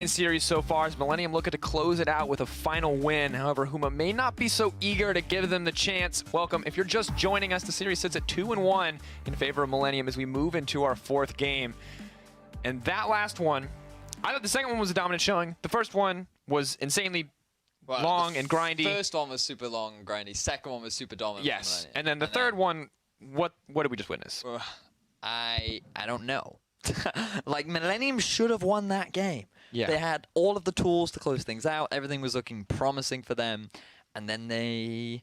series so far as Millenium looking to close it out with a final win. However, Huma may not be so eager to give them the chance. Welcome. If you're just joining us, the series sits at 2-1 in favor of Millenium as we move into our fourth game. And that last one, I thought the second one was a dominant showing. The first one was insanely long and grindy. First one was super long and grindy. Second one was super dominant. Yes. And then the third one, what did we just witness? I don't know. Like, Millenium should have won that game. Yeah. They had all of the tools to close things out. Everything was looking promising for them. And then they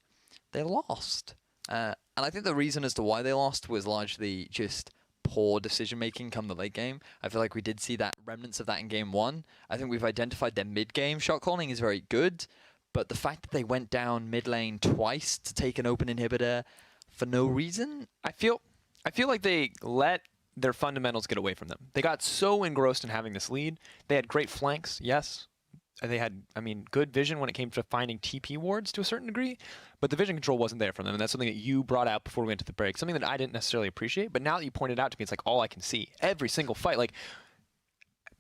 lost. And I think the reason as to why they lost was largely just poor decision-making come the late game. I feel like we did see that remnants of that in game one. I think we've identified their mid-game shot calling is very good. But the fact that they went down mid lane twice to take an open inhibitor for no reason, I feel like they let their fundamentals get away from them. They got so engrossed in having this lead. They had great flanks, yes. They had, good vision when it came to finding TP wards to a certain degree, but the vision control wasn't there for them, and that's something that you brought out before we went to the break, something that I didn't necessarily appreciate, but now that you pointed out to me, it's like all I can see. Every single fight, like,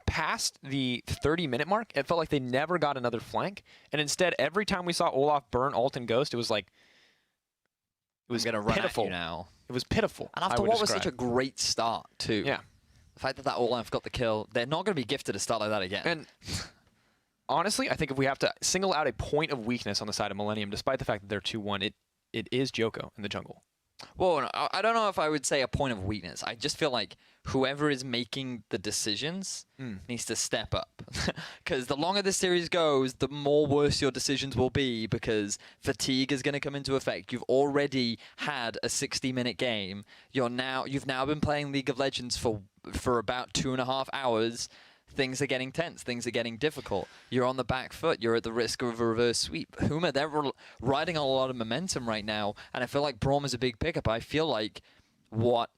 past the 30-minute mark, it felt like they never got another flank, and instead, every time we saw Olaf burn ult and Ghost, it was like, it was pitiful. Run at you now. It was pitiful. And after what was such a great start, too. Yeah. The fact that Olaf got the kill, they're not going to be gifted a start like that again. And honestly, I think if we have to single out a point of weakness on the side of Millenium, despite the fact that they're 2-1, it is Joko in the jungle. Well, I don't know if I would say a point of weakness. I just feel like whoever is making the decisions needs to step up. Because the longer this series goes, the more worse your decisions will be because fatigue is going to come into effect. You've already had a 60-minute game. You've now been playing League of Legends for about 2.5 hours. Things are getting tense. Things are getting difficult. You're on the back foot. You're at the risk of a reverse sweep. Huma, they're riding on a lot of momentum right now, and I feel like Braum is a big pickup. I feel like what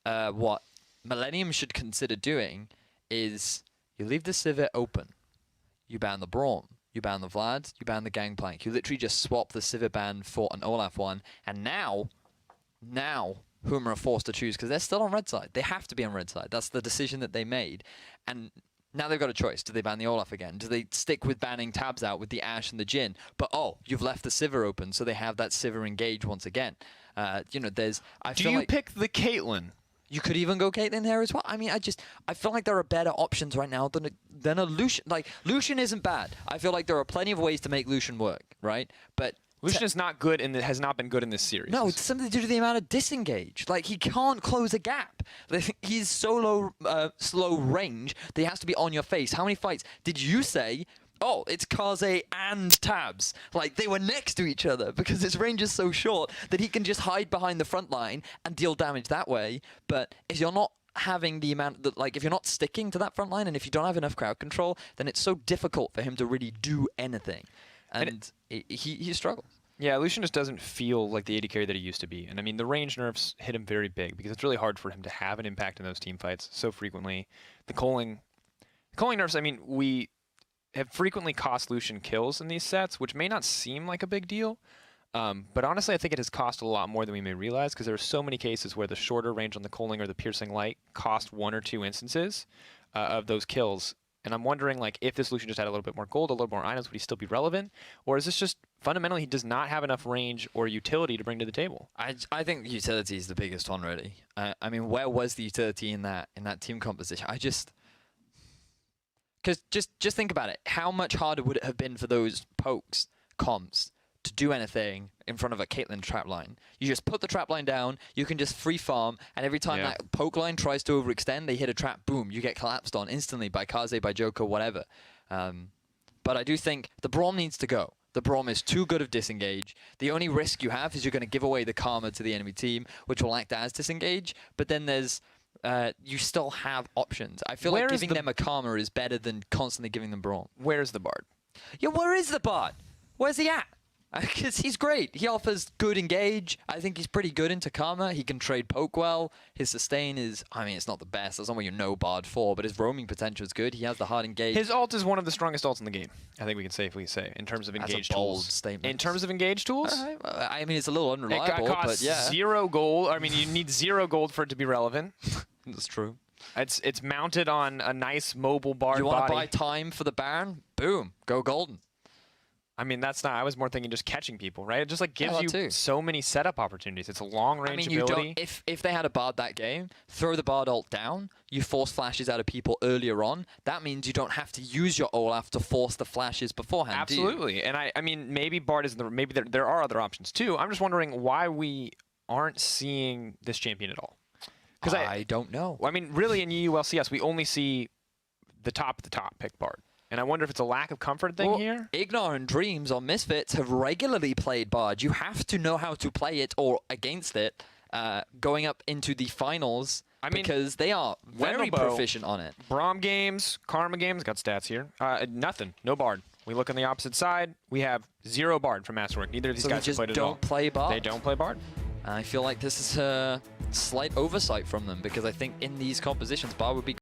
Millenium should consider doing is you leave the Sivir open. You ban the Braum. You ban the Vlad. You ban the Gangplank. You literally just swap the Sivir ban for an Olaf one, and now Huma are forced to choose because they're still on red side. They have to be on red side. That's the decision that they made. And now they've got a choice. Do they ban the Olaf again? Do they stick with banning tabs out with the Ashe and the Jhin? But you've left the Sivir open, so they have that Sivir engage once again. Do you pick the Caitlyn? You could even go Caitlyn here as well. I feel like there are better options right now than a Lucian. Like, Lucian isn't bad. I feel like there are plenty of ways to make Lucian work, right? But Lucian is not good and has not been good in this series. No, it's something to do with the amount of disengage. Like, he can't close a gap. He's so slow range that he has to be on your face. How many fights did you say, oh, it's Kaze and Tabs? Like, they were next to each other because his range is so short that he can just hide behind the front line and deal damage that way. But if you're not having the amount that, like, if you're not sticking to that front line and if you don't have enough crowd control, then it's so difficult for him to really do anything. And he struggles. Yeah, Lucian just doesn't feel like the AD carry that he used to be. And the range nerfs hit him very big because it's really hard for him to have an impact in those team fights so frequently. The culling nerfs, we have frequently cost Lucian kills in these sets, which may not seem like a big deal. But honestly, I think it has cost a lot more than we may realize because there are so many cases where the shorter range on the culling or the piercing light cost 1 or 2 instances of those kills. And I'm wondering, like, if this Lucian just had a little bit more gold, a little more items, would he still be relevant? Or is this just fundamentally he does not have enough range or utility to bring to the table? I think utility is the biggest one, really. Where was the utility in that team composition? Because just think about it. How much harder would it have been for those pokes, comps, to do anything in front of a Caitlyn trap line? You just put the trap line down, you can just free farm, and every time that poke line tries to overextend, they hit a trap, boom, you get collapsed on instantly by Kaze, by Joko, whatever. But I do think the Braum needs to go. The Braum is too good of disengage. The only risk you have is you're going to give away the Karma to the enemy team, which will act as disengage, but then there's you still have options. I feel like giving them a Karma is better than constantly giving them Braum. Where's the Bard? Yeah, where is the Bard? Where's he at? Because he's great. He offers good engage. I think he's pretty good into Karma. He can trade poke well. His sustain is, it's not the best. That's not what you know Bard for, but his roaming potential is good. He has the hard engage. His ult is one of the strongest ults in the game. I think we can safely say, in terms of engage That's a bold tools. statement. In terms of engage tools? It's a little unreliable, it costs but yeah. 0 gold. You need 0 gold for it to be relevant. That's true. It's mounted on a nice mobile barred You want to body. buy time for the Baron? Boom, go golden. I mean, that's not. I was more thinking just catching people, right? It just like gives that you too. so many setup opportunities. It's a long range I mean, you ability. don't. If they had a Bard that game, throw the Bard ult down. You force flashes out of people earlier on. That means you don't have to use your Olaf to force the flashes beforehand. Absolutely, and I mean, maybe Bard is maybe there are other options too. I'm just wondering why we aren't seeing this champion at all. Because I don't know. I mean, really, in EULCS, we only see the top pick Bard. And I wonder if it's a lack of comfort thing here? Ignar and Dreams on Misfits have regularly played Bard. You have to know how to play it or against it going up into the finals because they are very proficient on it. Braum games, Karma games, got stats here. Nothing, no Bard. We look on the opposite side, we have 0 Bard from Masterwork. Neither of these guys have played it at all. They just don't play Bard? They don't play Bard. I feel like this is a slight oversight from them because I think in these compositions, Bard would be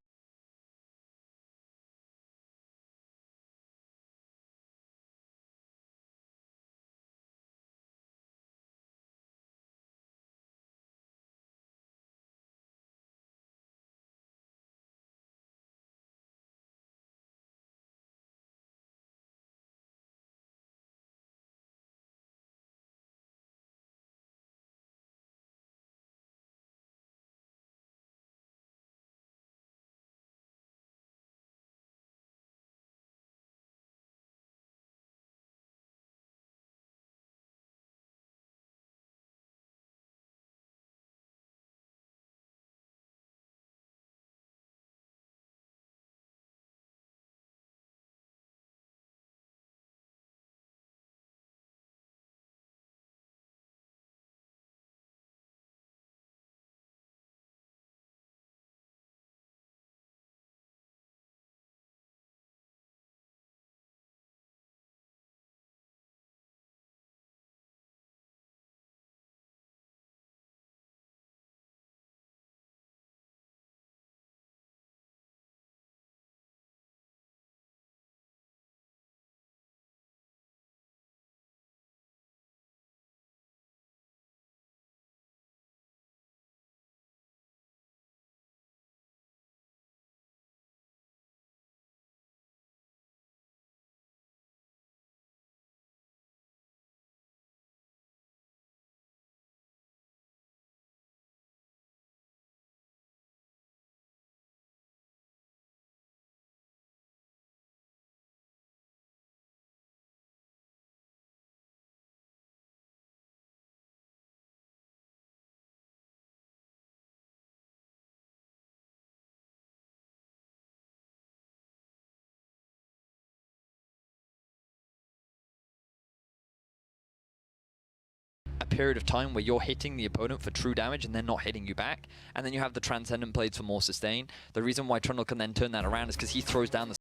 a period of time where you're hitting the opponent for true damage and they're not hitting you back. And then you have the Transcendent Blades for more sustain. The reason why Trundle can then turn that around is because he throws down the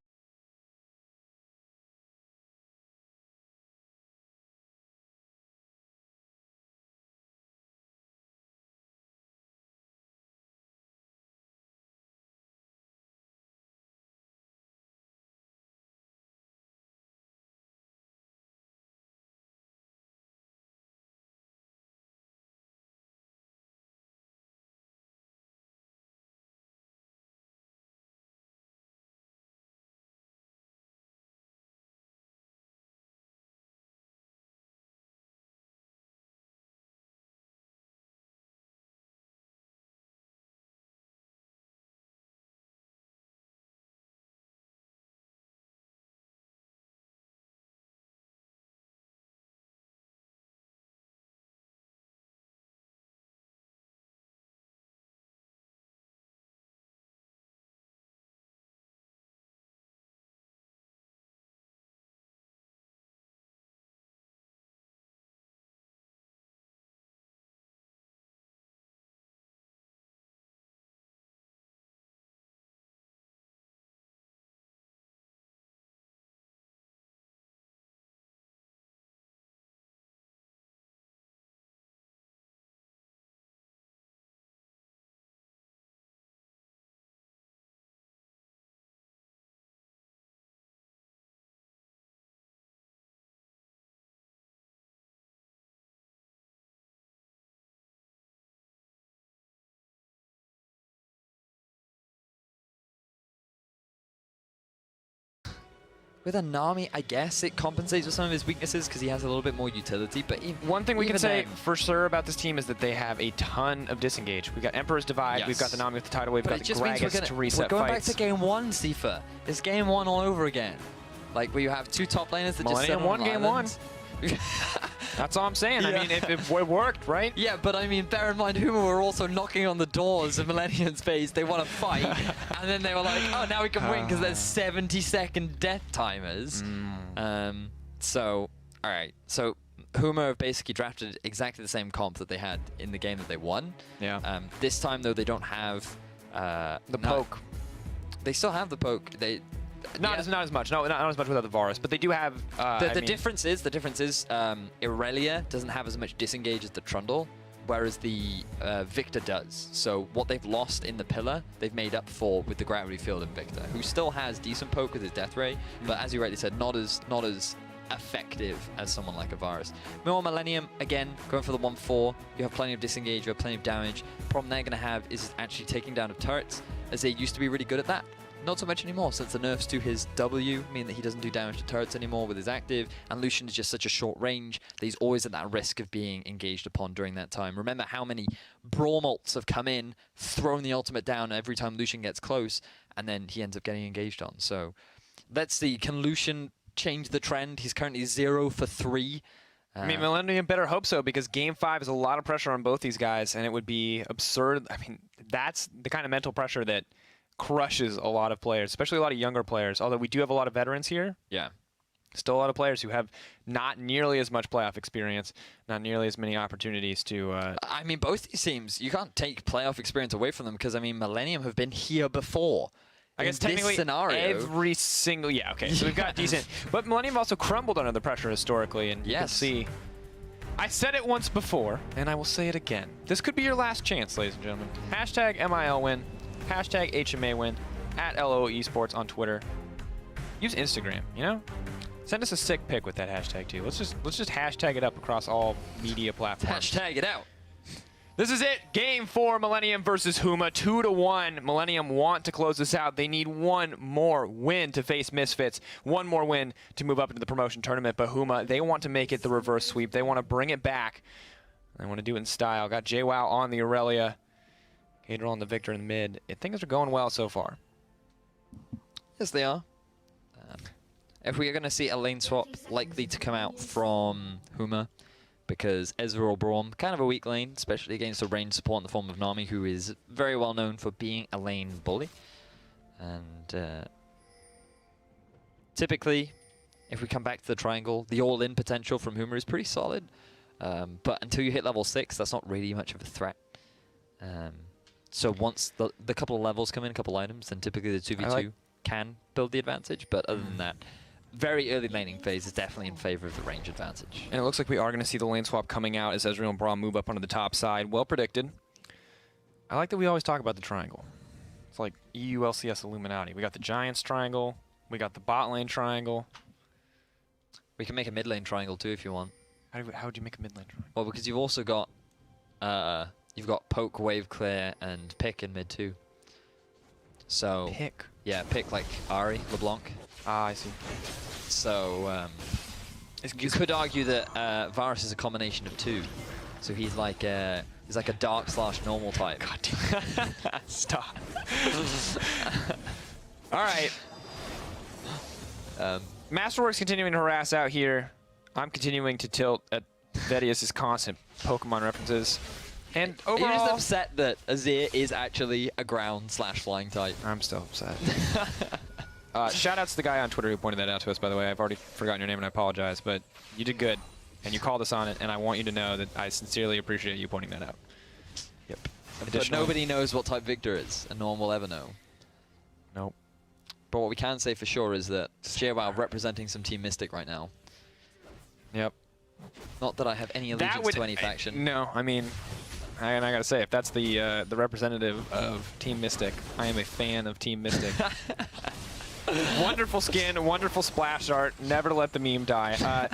With a Nami, I guess it compensates for some of his weaknesses because he has a little bit more utility. But one thing we can say then, for sure about this team is that they have a ton of disengage. We've got Emperor's Divide, yes. we've got the Nami with the tidal wave, we've got the Gragas to reset we're going fights. back to game 1, Sifa. It's game 1 all over again. Like where you have 2 top laners that Millennium just won game 1. That's all I'm saying. Yeah. I mean, it worked, right? Yeah, but I mean, bear in mind, Huma were also knocking on the doors of Millennium's base. They want to fight, and then they were like, "Oh, now we can win because there's 70-second death timers." So, all right. So, Huma have basically drafted exactly the same comp that they had in the game that they won. Yeah. This time, though, they don't have The poke. They still have the poke. Not as much. No, not as much without the Varus, but they do have. The difference is Irelia doesn't have as much disengage as the Trundle, whereas the Victor does. So what they've lost in the Pillar, they've made up for with the Gravity Field and Victor, who still has decent poke with his Death Ray, but as you rightly said, not as effective as someone like a Varus. Meanwhile, Millennium, again, going for the 1-4. You have plenty of disengage, you have plenty of damage. The problem they're going to have is actually taking down of turrets, as they used to be really good at that. Not so much anymore, since the nerfs to his W mean that he doesn't do damage to turrets anymore with his active, and Lucian is just such a short range that he's always at that risk of being engaged upon during that time. Remember how many Brawl ults have come in, thrown the ultimate down every time Lucian gets close, and then he ends up getting engaged on. So let's see, can Lucian change the trend? He's currently 0 for 3. I mean, Millennium better hope so, because Game 5 is a lot of pressure on both these guys, and it would be absurd. I mean, that's the kind of mental pressure that crushes a lot of players, especially a lot of younger players. Although we do have a lot of veterans here. Yeah. Still a lot of players who have not nearly as much playoff experience, not nearly as many opportunities to... I mean, both these teams, you can't take playoff experience away from them because, I mean, Millennium have been here before. I guess in technically this scenario, every single... Yeah, okay, so we've got decent... But Millennium also crumbled under the pressure historically, and you can see... I said it once before, and I will say it again. This could be your last chance, ladies and gentlemen. Hashtag MIL win. Hashtag HMA win. At LO Esports on Twitter. Use Instagram, you know? Send us a sick pic with that hashtag too. Let's just hashtag it up across all media platforms. Hashtag it out. This is it. Game 4, Millennium versus Huma, 2-1. Millennium want to close this out. They need one more win to face Misfits, one more win to move up into the promotion tournament. But Huma, they want to make it the reverse sweep. They want to bring it back. They want to do it in style. Got JWoww on the Aurelia. Gator on the Victor in the mid. Things are going well so far. Yes, they are. If we are going to see a lane swap likely to come out from Huma, because Ezreal or Braum, kind of a weak lane, especially against a range support in the form of Nami, who is very well known for being a lane bully. And typically, if we come back to the triangle, the all-in potential from Huma is pretty solid. But until you hit level 6, that's not really much of a threat. So once the couple of levels come in, a couple items, then typically the 2v2 can build the advantage. But other than that, very early laning phase is definitely in favor of the range advantage. And it looks like we are going to see the lane swap coming out as Ezreal and Braum move up onto the top side. Well predicted. I like that we always talk about the triangle. It's like EULCS Illuminati. We got the Giants triangle. We got the bot lane triangle. We can make a mid lane triangle too if you want. How would you make a mid lane triangle? Well, because you've also got you've got poke, wave clear, and pick in mid too. So pick. Yeah, pick like Ari, LeBlanc. Ah, I see. So you could argue that Varus is a combination of 2. So he's like a dark/normal type. God damn. Stop. All right. Masterworks continuing to harass out here. I'm continuing to tilt at Vedius's constant Pokemon references. And overall, you're just upset that Azir is actually a ground/flying type. I'm still upset. Shout out to the guy on Twitter who pointed that out to us, by the way. I've already forgotten your name and I apologize, but you did good. And you called us on it, and I want you to know that I sincerely appreciate you pointing that out. Yep. But nobody knows what type Victor is, and no one will ever know. Nope. But what we can say for sure is that JWoww representing some Team Mystic right now. Yep. Not that I have any allegiance to any faction. No, I mean, and I gotta say, if that's the representative of Team Mystic, I am a fan of Team Mystic. Wonderful skin, wonderful splash art. Never let the meme die.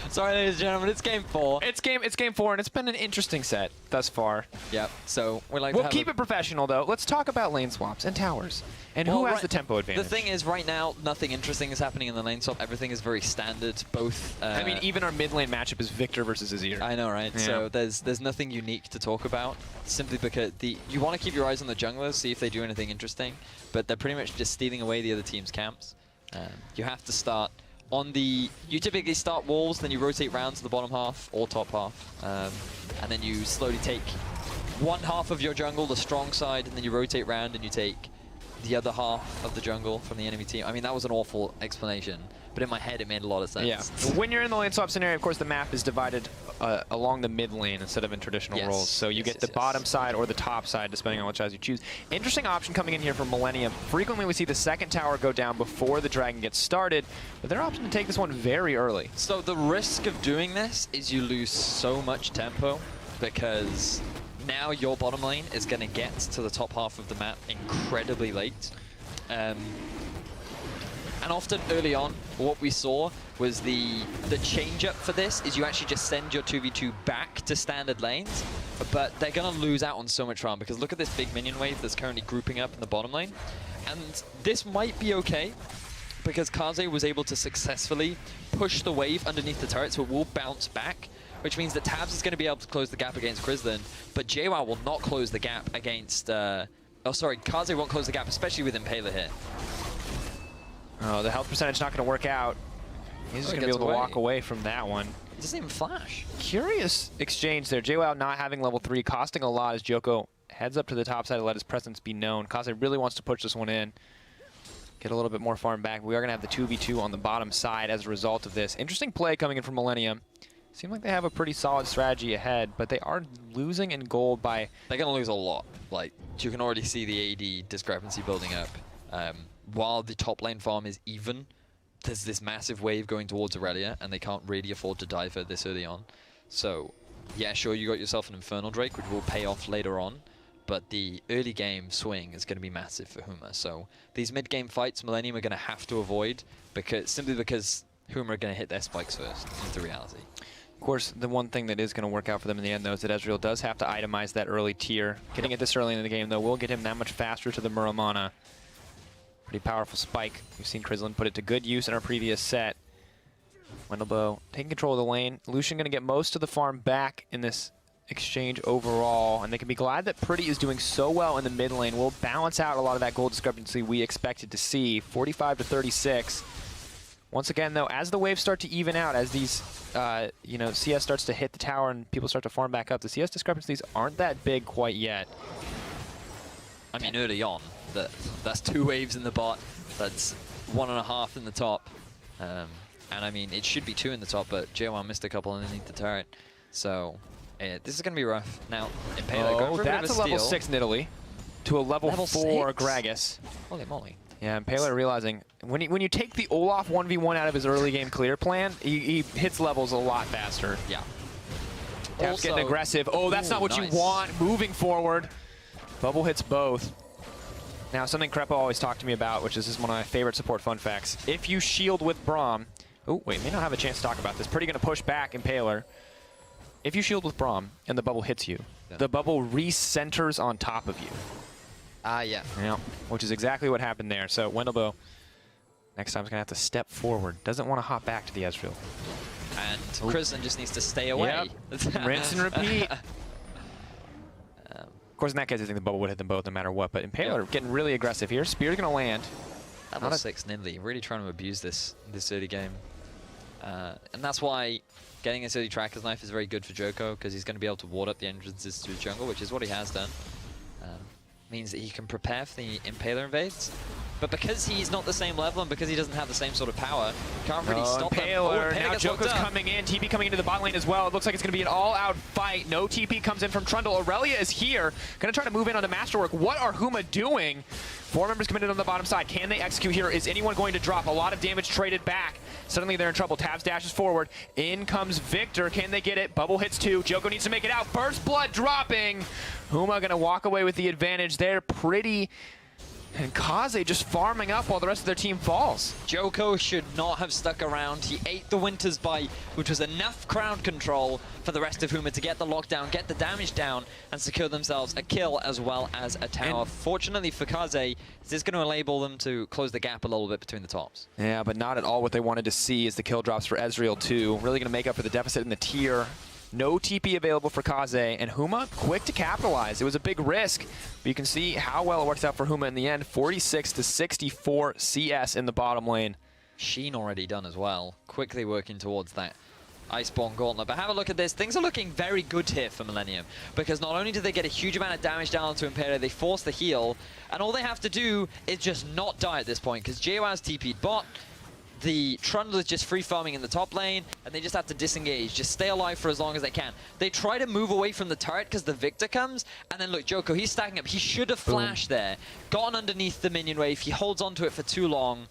Sorry, ladies and gentlemen, it's game 4. It's game 4, and it's been an interesting set thus far. Yep. So we'll keep it professional, though. Let's talk about lane swaps and towers, and who has the tempo advantage. The thing is, right now, nothing interesting is happening in the lane swap. Everything is very standard. Both. I mean, even our mid lane matchup is Victor versus Azir. I know, right? Yeah. So there's nothing unique to talk about. Simply because you want to keep your eyes on the junglers, see if they do anything interesting. But they're pretty much just stealing away the other team's camps. You have to start on the. You typically start walls, then you rotate round to the bottom half or top half, and then you slowly take one half of your jungle, the strong side, and then you rotate round and you take the other half of the jungle from the enemy team. I mean, that was an awful explanation, but in my head it made a lot of sense. Yeah. When you're in the lane swap scenario, of course, the map is divided along the mid lane instead of in traditional roles. So you get the bottom side or the top side, depending on which side you choose. Interesting option coming in here for Millenium. Frequently we see the second tower go down before the dragon gets started, but they're opting to take this one very early. So the risk of doing this is you lose so much tempo, because now your bottom lane is going to get to the top half of the map incredibly late. And often early on, what we saw was the change-up for this is you actually just send your 2v2 back to standard lanes, but they're going to lose out on so much farm, because look at this big minion wave that's currently grouping up in the bottom lane. And this might be okay, because Kaze was able to successfully push the wave underneath the turret, so it will bounce back, which means that Tabs is going to be able to close the gap against Krislin, but JWoww will not close the gap against... oh, sorry, Kaze won't close the gap, especially with Impaler here. Oh, the health percentage not going to work out. He's just going to be able to walk away from that one. He doesn't even flash. Curious exchange there. JWoww not having level 3, costing a lot as Joko heads up to the top side to let his presence be known. Kaze really wants to push this one in, get a little bit more farm back. We are going to have the 2v2 on the bottom side as a result of this. Interesting play coming in from Millenium. Seem like they have a pretty solid strategy ahead, but they are losing in gold by... They're going to lose a lot. Like, you can already see the AD discrepancy building up. While the top lane farm is even, there's this massive wave going towards Aurelia, and they can't really afford to dive her this early on. So, yeah, sure, you got yourself an Infernal Drake, which will pay off later on, but the early game swing is going to be massive for Huma. So, these mid-game fights, Millenium are going to have to avoid, simply because Huma are going to hit their spikes first, into reality. Of course, the one thing that is going to work out for them in the end, though, is that Ezreal does have to itemize that early tier. Getting it this early in the game, though, will get him that much faster to the Muramana. Pretty powerful spike. We've seen Krislin put it to good use in our previous set. Wendelboe taking control of the lane. Lucian going to get most of the farm back in this exchange overall, and they can be glad that Pretty is doing so well in the mid lane. Will balance out a lot of that gold discrepancy we expected to see. 45 to 36. Once again, though, as the waves start to even out, as these, CS starts to hit the tower and people start to farm back up, the CS discrepancies aren't that big quite yet. I mean, early on, that's 2 waves in the bot, that's 1.5 in the top. And I mean, it should be 2 in the top, but JWoww missed a couple underneath the turret. So, this is going to be rough. Now, Impaler going for a bit of that's a a level steal. 6 Nidalee to a level 4 6? Gragas. Holy moly. Yeah, Impaler realizing, when you take the Olaf 1v1 out of his early game clear plan, he hits levels a lot faster. Yeah. Tap's getting aggressive. Oh, that's not what nice. you want. Moving forward. Bubble hits both. Now, something Krepo always talked to me about, which is one of my favorite support fun facts. If you shield with Braum... Oh, wait, may not have a chance to talk about this. Pretty going to push back Impaler. If you shield with Braum and the bubble hits you, the bubble recenters on top of you. Yeah. Yeah, which is exactly what happened there. So, Wendelboe, next time, is going to have to step forward. Doesn't want to hop back to the Ezreal. And Krislin just needs to stay away. Yep. Rinse and repeat. Of course, in that case, I think the bubble would hit them both no matter what. But Impaler getting really aggressive here. Spear's going to land. Level 6 Nidalee, really trying to abuse this early game. And that's why getting this early Tracker's Knife is very good for Joko, because he's going to be able to ward up the entrances to his jungle, which is what he has done. Means that he can prepare for the Impaler invades. But because he's not the same level and because he doesn't have the same sort of power, can't really stop him. Impaler, now Joko's coming in, TP coming into the bot lane as well. It looks like it's going to be an all-out fight. No TP comes in from Trundle. Aurelia is here, going to try to move in on the Masterwork. What are Huma doing? 4 members committed on the bottom side. Can they execute here? Is anyone going to drop? A lot of damage traded back. Suddenly they're in trouble. Tabs dashes forward. In comes Victor. Can they get it? Bubble hits 2. Joko needs to make it out. Burst Blood dropping. Huma going to walk away with the advantage there. Pretty And Kaze just farming up while the rest of their team falls. Joko should not have stuck around. He ate the Winter's Bite, which was enough crowd control for the rest of Huma to get the lockdown, get the damage down, and secure themselves a kill as well as a tower. And fortunately for Kaze, this is going to enable them to close the gap a little bit between the tops. Yeah, but not at all what they wanted to see as the kill drops for Ezreal too. Really going to make up for the deficit in the tier. No TP available for Kaze, and Huma quick to capitalize. It was a big risk, but you can see how well it works out for Huma in the end. 46 to 64 CS in the bottom lane. Sheen already done as well, quickly working towards that Iceborne Gauntlet. But have a look at this. Things are looking very good here for Millenium, because not only do they get a huge amount of damage down onto Impera, they force the heal, and all they have to do is just not die at this point, because JWoww's TP'd bot. The Trundle is just free farming in the top lane, and they just have to disengage, just stay alive for as long as they can. They try to move away from the turret because the Victor comes, and then look, Joko, he's stacking up. He should have flashed there, gotten underneath the minion wave. He holds onto it for too long,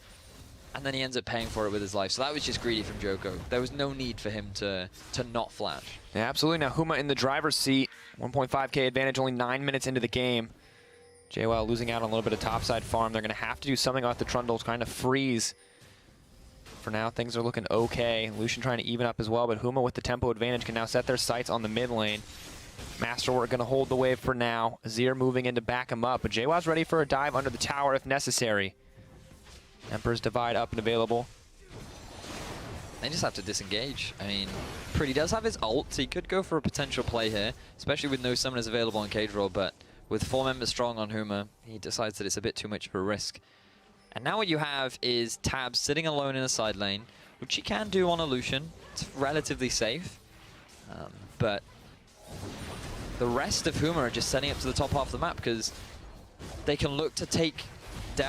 and then he ends up paying for it with his life. So that was just greedy from Joko. There was no need for him to not flash. Yeah, absolutely. Now Huma in the driver's seat, 1.5k advantage, only 9 minutes into the game. JWoww losing out on a little bit of topside farm. They're going to have to do something about the Trundle, kind of freeze. For now, things are looking okay. Lucian trying to even up as well, but Huma with the tempo advantage can now set their sights on the mid lane. Masterwork going to hold the wave for now. Azir moving in to back him up, but JWoww's ready for a dive under the tower if necessary. Emperor's Divide up and available. They just have to disengage. I mean, Pretty does have his ult, so he could go for a potential play here, especially with no summoners available on Cage Roll, but with 4 members strong on Huma, he decides that it's a bit too much of a risk. And now what you have is Tabs sitting alone in a side lane, which he can do on a Lucian. It's relatively safe. But the rest of Huma are just setting up to the top half of the map because they can look to take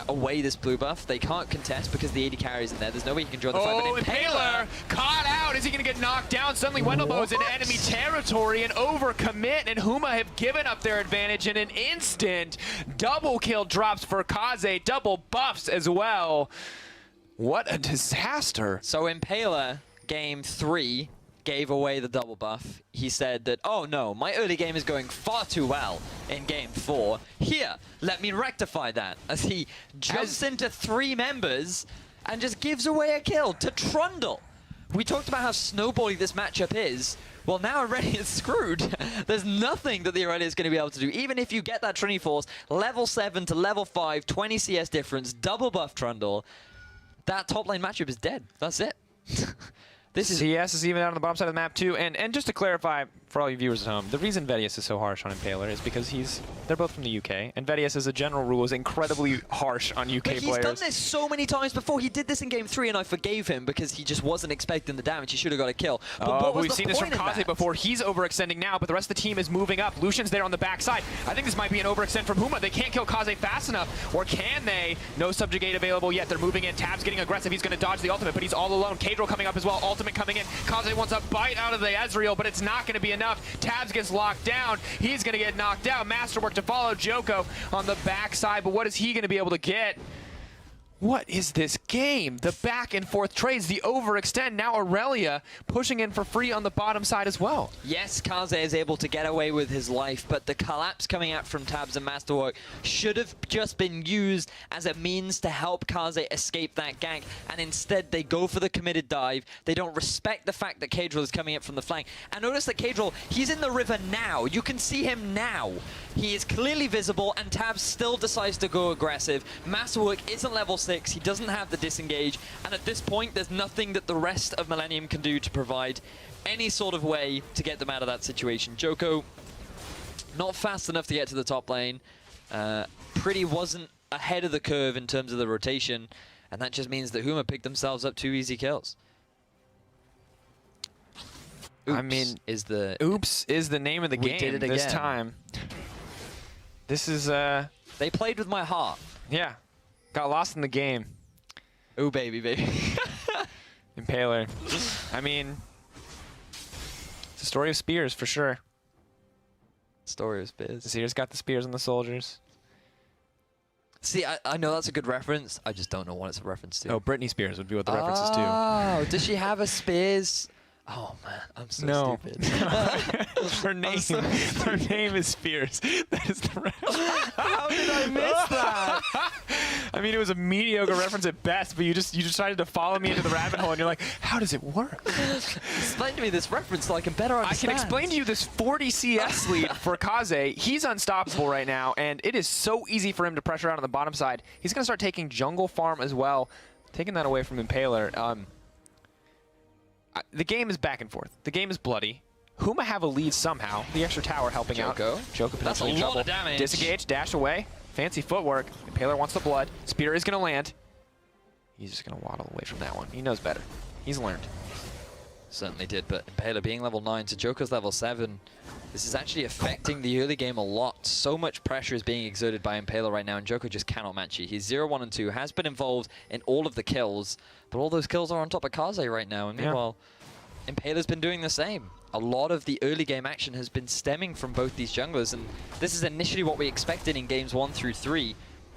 away this blue buff. They can't contest because the AD carries in there. There's no way you can join the fight. But Impaler caught out. Is he going to get knocked down? Suddenly Wendelbo's in enemy territory and overcommit, and Huma have given up their advantage in an instant. Double kill drops for Kaze, double buffs as well. What a disaster. So Impaler, game 3, gave away the double buff. He said that, oh no, my early game is going far too well in game 4. Here, let me rectify that. As he jumps into 3 members and just gives away a kill to Trundle. We talked about how snowbally this matchup is. Well, now Aurelia is screwed. There's nothing that the Aurelia is going to be able to do. Even if you get that Trinity Force, level 7 to level 5, 20 CS difference, double buff Trundle, that top lane matchup is dead. That's it. This is CS is even out on the bottom side of the map too, and just to clarify for all you viewers at home, the reason Vedius is so harsh on Impaler is because they're both from the UK, and Vedius, as a general rule, is incredibly harsh on UK players. But he's done this so many times before. He did this in game 3, and I forgave him because he just wasn't expecting the damage. He should have got a kill. But we've seen this from Kaze before. He's overextending now, but the rest of the team is moving up. Lucian's there on the backside. I think this might be an overextend from Huma. They can't kill Kaze fast enough, or can they? No subjugate available yet. They're moving in. Tab's getting aggressive. He's going to dodge the ultimate, but he's all alone. Kadril coming up as well. Ultimate coming in. Kaze wants a bite out of the Ezreal, but it's not going to be enough. Tabs gets locked down. He's going to get knocked down. Masterwork to follow Joko on the backside, but what is he going to be able to get? What is this game? The back and forth trades, the overextend. Now Aurelia pushing in for free on the bottom side as well. Yes, Kaze is able to get away with his life, but the collapse coming out from Tabs and Masterwork should have just been used as a means to help Kaze escape that gank, and instead they go for the committed dive. They don't respect the fact that Kadril is coming up from the flank. And notice that Kadril, he's in the river now. You can see him now. He is clearly visible, and Tabs still decides to go aggressive. Masterwork isn't level 6. He doesn't have the disengage, and at this point there's nothing that the rest of Millenium can do to provide any sort of way to get them out of that situation. Joko not fast enough to get to the top lane. Pretty wasn't ahead of the curve in terms of the rotation, and that just means that Huma picked themselves up 2 easy kills. Oops, I mean, oops is the name of the game did it this again. time. This is They played with my heart. yeah. Got lost in the game. Oh baby, baby. Impaler. I mean, it's a story of spears for sure. Story of spears. The Seers got the spears on the soldiers. See, I know that's a good reference. I just don't know what it's a reference to. Oh, Britney Spears would be what the reference is to. Oh, does she have a spears? Oh man, I'm so stupid. her name is Spears. That is the reference. How did I miss that? I mean, it was a mediocre reference at best, but you just decided to follow me into the rabbit hole, and you're like, how does it work? Explain to me this reference so I can better understand. I can explain to you this 40 CS lead for Kaze. He's unstoppable right now, and it is so easy for him to pressure out on the bottom side. He's going to start taking jungle farm as well, taking that away from Impaler. The game is back and forth. The game is bloody. Huma have a lead somehow. The extra tower helping out. Joko potentially in trouble. Lot of damage. Disengage, dash away. Fancy footwork. Impaler wants the blood. Spear is going to land. He's just going to waddle away from that one. He knows better. He's learned. Certainly did, but Impaler being level 9 to Joker's level 7, this is actually affecting the early game a lot. So much pressure is being exerted by Impaler right now, and Joker just cannot match it. He's 0, 1, and 2, has been involved in all of the kills, but all those kills are on top of Kaze right now, and meanwhile, Impaler's been doing the same. A lot of the early game action has been stemming from both these junglers, and this is initially what we expected in games 1 through 3.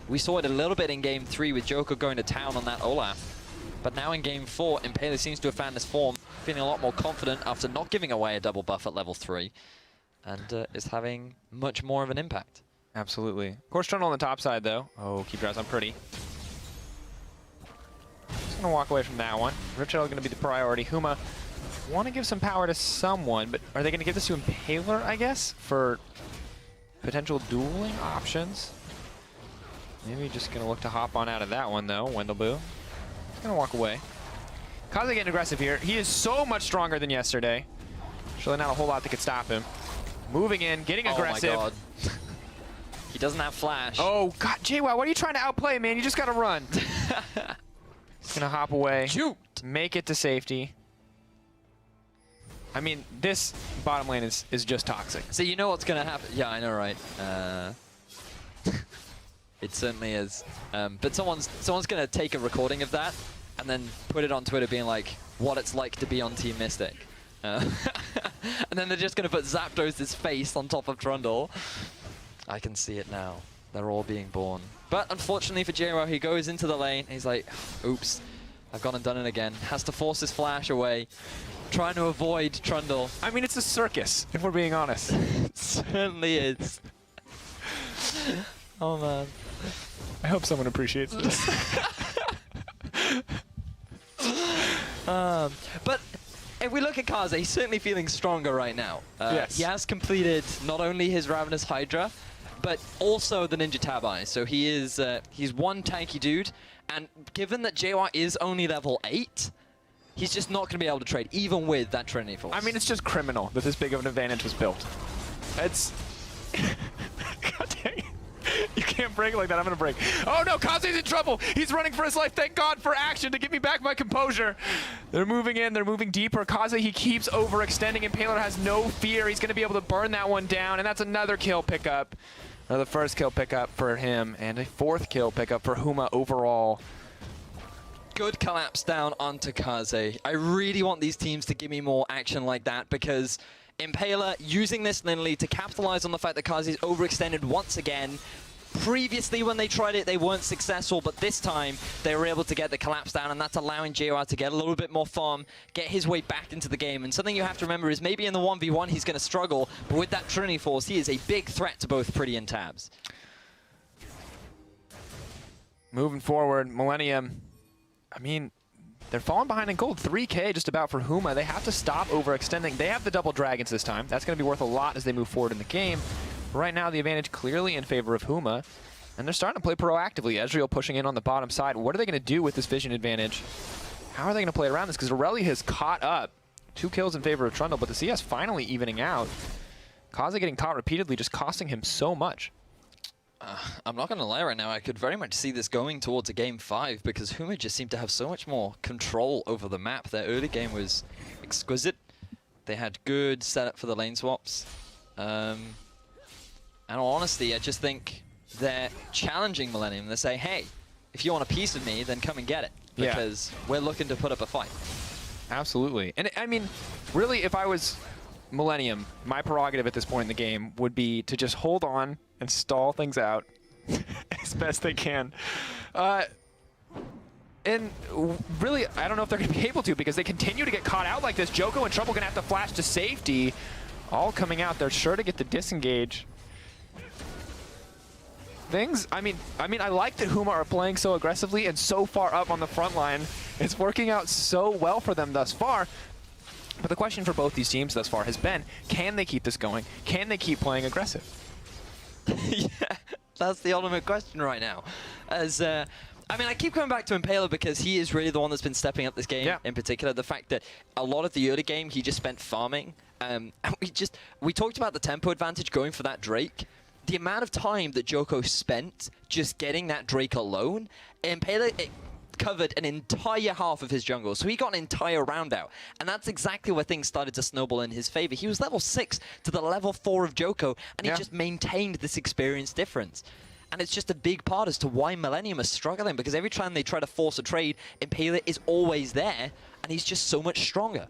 We saw it a little bit in game 3 with Joker going to town on that Olaf. But now in game 4, Impaler seems to have found his form, feeling a lot more confident after not giving away a double buff at level 3, and is having much more of an impact. Absolutely. Of course, Trundle on the top side, though. Oh, keep your eyes on Pretty. Just going to walk away from that one. Rip Shuttle going to be the priority. Huma want to give some power to someone, but are they going to give this to Impaler, I guess, for potential dueling options? Maybe just going to look to hop on out of that one, though. Wendelboo. He's going to walk away. Kaze getting aggressive here. He is so much stronger than yesterday. There's really not a whole lot that could stop him. Moving in, getting aggressive. Oh my god. He doesn't have flash. Oh god, JWoww, what are you trying to outplay, man? You just gotta run. He's gonna hop away. Shoot! Make it to safety. I mean, this bottom lane is just toxic. So you know what's gonna happen? Yeah, I know, right? It certainly is. But someone's gonna take a recording of that and then put it on Twitter being like, what it's like to be on Team Mystic. And then they're just gonna put Zapdos' face on top of Trundle. I can see it now. They're all being born. But unfortunately for JWoww, he goes into the lane. He's like, oops, I've gone and done it again. Has to force his flash away. Trying to avoid Trundle. I mean, it's a circus, if we're being honest. It certainly is. Oh man. I hope someone appreciates this. But if we look at Kaze, he's certainly feeling stronger right now. Yes. He has completed not only his Ravenous Hydra, but also the Ninja Tabai. So he is he's one tanky dude, and given that JWoww is only level 8, he's just not going to be able to trade, even with that Trinity Force. I mean, it's just criminal that this big of an advantage was built. It's... God dang it. You can't break it like that. I'm going to break. Oh no, Kaze's in trouble. He's running for his life. Thank God for action to get me back my composure. They're moving in. They're moving deeper. Kaze, he keeps overextending. Impaler has no fear. He's going to be able to burn that one down. And that's another kill pickup. Another first kill pickup for him. And a 4th kill pickup for Huma overall. Good collapse down onto Kaze. I really want these teams to give me more action like that, because Impaler using this lineally to capitalize on the fact that Kaze is overextended once again. Previously, when they tried it, they weren't successful, but this time they were able to get the collapse down, and that's allowing JWoww to get a little bit more farm, get his way back into the game. And something you have to remember is maybe in the 1v1 he's going to struggle, but with that Trinity Force, he is a big threat to both Pretty and Tabs. Moving forward, Millenium, I mean, they're falling behind in gold. 3K just about for Huma. They have to stop overextending. They have the double dragons this time. That's going to be worth a lot as they move forward in the game. Right now, the advantage clearly in favor of Huma, and they're starting to play proactively. Ezreal pushing in on the bottom side. What are they going to do with this vision advantage? How are they going to play around this? Because Aurelia has caught up. 2 kills in favor of Trundle, but the CS finally evening out. Kaze getting caught repeatedly, just costing him so much. I'm not going to lie right now, I could very much see this going towards a game 5, because Huma just seemed to have so much more control over the map. Their early game was exquisite. They had good setup for the lane swaps. And in all honesty, I just think they're challenging Millenium. They say, hey, if you want a piece of me, then come and get it. Because we're looking to put up a fight. Absolutely. And I mean, really, if I was Millenium, my prerogative at this point in the game would be to just hold on and stall things out as best they can. And really, I don't know if they're going to be able to, because they continue to get caught out like this. Joko and Trouble going to have to flash to safety. All coming out. They're sure to get the disengage. things. I mean, I like that Huma are playing so aggressively and so far up on the front line. It's working out so well for them thus far. But the question for both these teams thus far has been, can they keep this going? Can they keep playing aggressive? Yeah, that's the ultimate question right now. As I mean, I keep coming back to Impaler because he is really the one that's been stepping up this game in particular. The fact that a lot of the early game he just spent farming. And we talked about the tempo advantage going for that Drake. The amount of time that Joko spent just getting that Drake alone, Impaler covered an entire half of his jungle, so he got an entire round out. And that's exactly where things started to snowball in his favor. He was level 6 to the level 4 of Joko, and he just maintained this experience difference. And it's just a big part as to why Millenium is struggling, because every time they try to force a trade, Impaler is always there, and he's just so much stronger.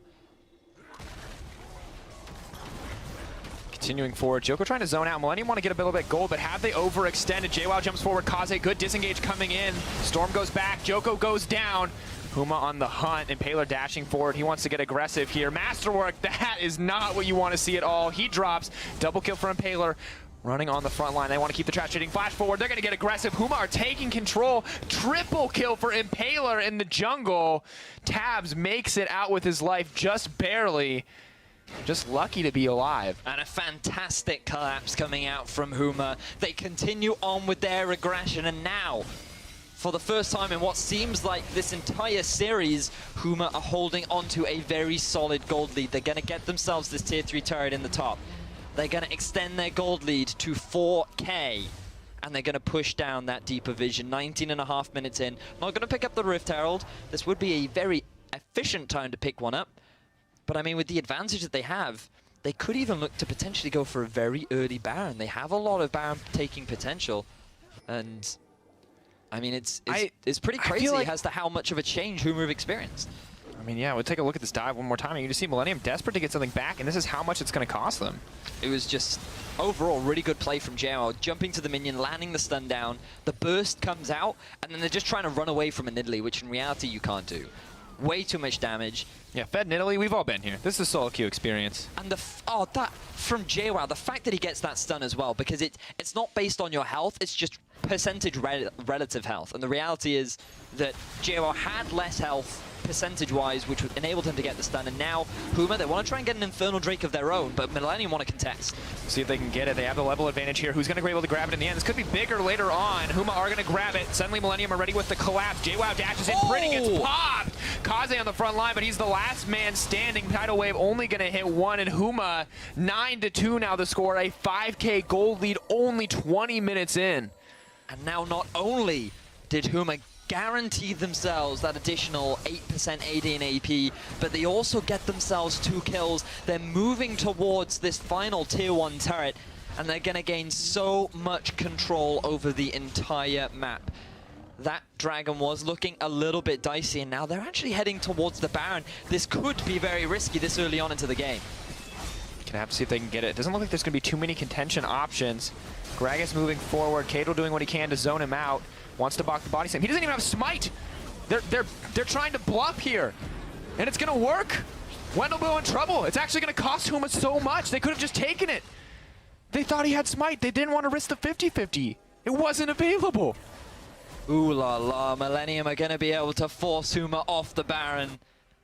Continuing forward, Joko trying to zone out. Millenium want to get a little bit gold, but have they overextended? JWoww jumps forward, Kaze, good disengage coming in. Storm goes back, Joko goes down. Huma on the hunt, Impaler dashing forward. He wants to get aggressive here. Masterwork, that is not what you want to see at all. He drops, double kill for Impaler. Running on the front line, they want to keep the trash hitting. Flash forward, they're going to get aggressive. Huma are taking control. Triple kill for Impaler in the jungle. Tabs makes it out with his life just barely. Just lucky to be alive. And a fantastic collapse coming out from Huma. They continue on with their aggression, and now, for the first time in what seems like this entire series, Huma are holding onto a very solid gold lead. They're going to get themselves this tier 3 turret in the top. They're going to extend their gold lead to 4K. And they're going to push down that deeper vision. 19.5 minutes in. Not going to pick up the Rift Herald. This would be a very efficient time to pick one up. But I mean, with the advantage that they have, they could even look to potentially go for a very early Baron. They have a lot of Baron taking potential. And I mean, it's pretty crazy as to how much of a change Huma have experienced. I mean, yeah, we'll take a look at this dive one more time. And you just see Millenium desperate to get something back, and this is how much it's going to cost them. It was just overall really good play from JWoww, jumping to the minion, landing the stun down. The burst comes out, and then they're just trying to run away from a Nidalee, which in reality you can't do. Way too much damage. Yeah, Fed Nidalee, we've all been here. This is a solo queue experience. And that from JWoww, the fact that he gets that stun as well, because it's not based on your health, it's just percentage relative health. And the reality is that JWoww had less health percentage-wise, which enabled him to get the stun. And now Huma, they want to try and get an Infernal Drake of their own, but Millenium want to contest. See if they can get it. They have the level advantage here. Who's going to be able to grab it in the end? This could be bigger later on. Huma are going to grab it. Suddenly Millenium are ready with the collapse. JWoww dashes in, Pretty gets popped. Kaze on the front line, but he's the last man standing. Tidal Wave only going to hit one, and Huma 9-2 now the score. A 5K gold lead only 20 minutes in. And now not only did Huma guarantee themselves that additional 8% AD and AP, but they also get themselves 2 kills. They're moving towards this final tier 1 turret, and they're going to gain so much control over the entire map. That dragon was looking a little bit dicey, and now they're actually heading towards the Baron. This could be very risky this early on into the game. Gonna have to see if they can get it. Doesn't look like there's gonna be too many contention options. Gragas moving forward, Kato doing what he can to zone him out. Wants to block the body slam. He doesn't even have smite. They're trying to bluff here, and it's gonna work. Wendelbo in trouble. It's actually gonna cost Huma so much. They could have just taken it. They thought he had smite. They didn't want to risk the 50-50. It wasn't available. Ooh la la, Millenium are gonna be able to force Huma off the Baron.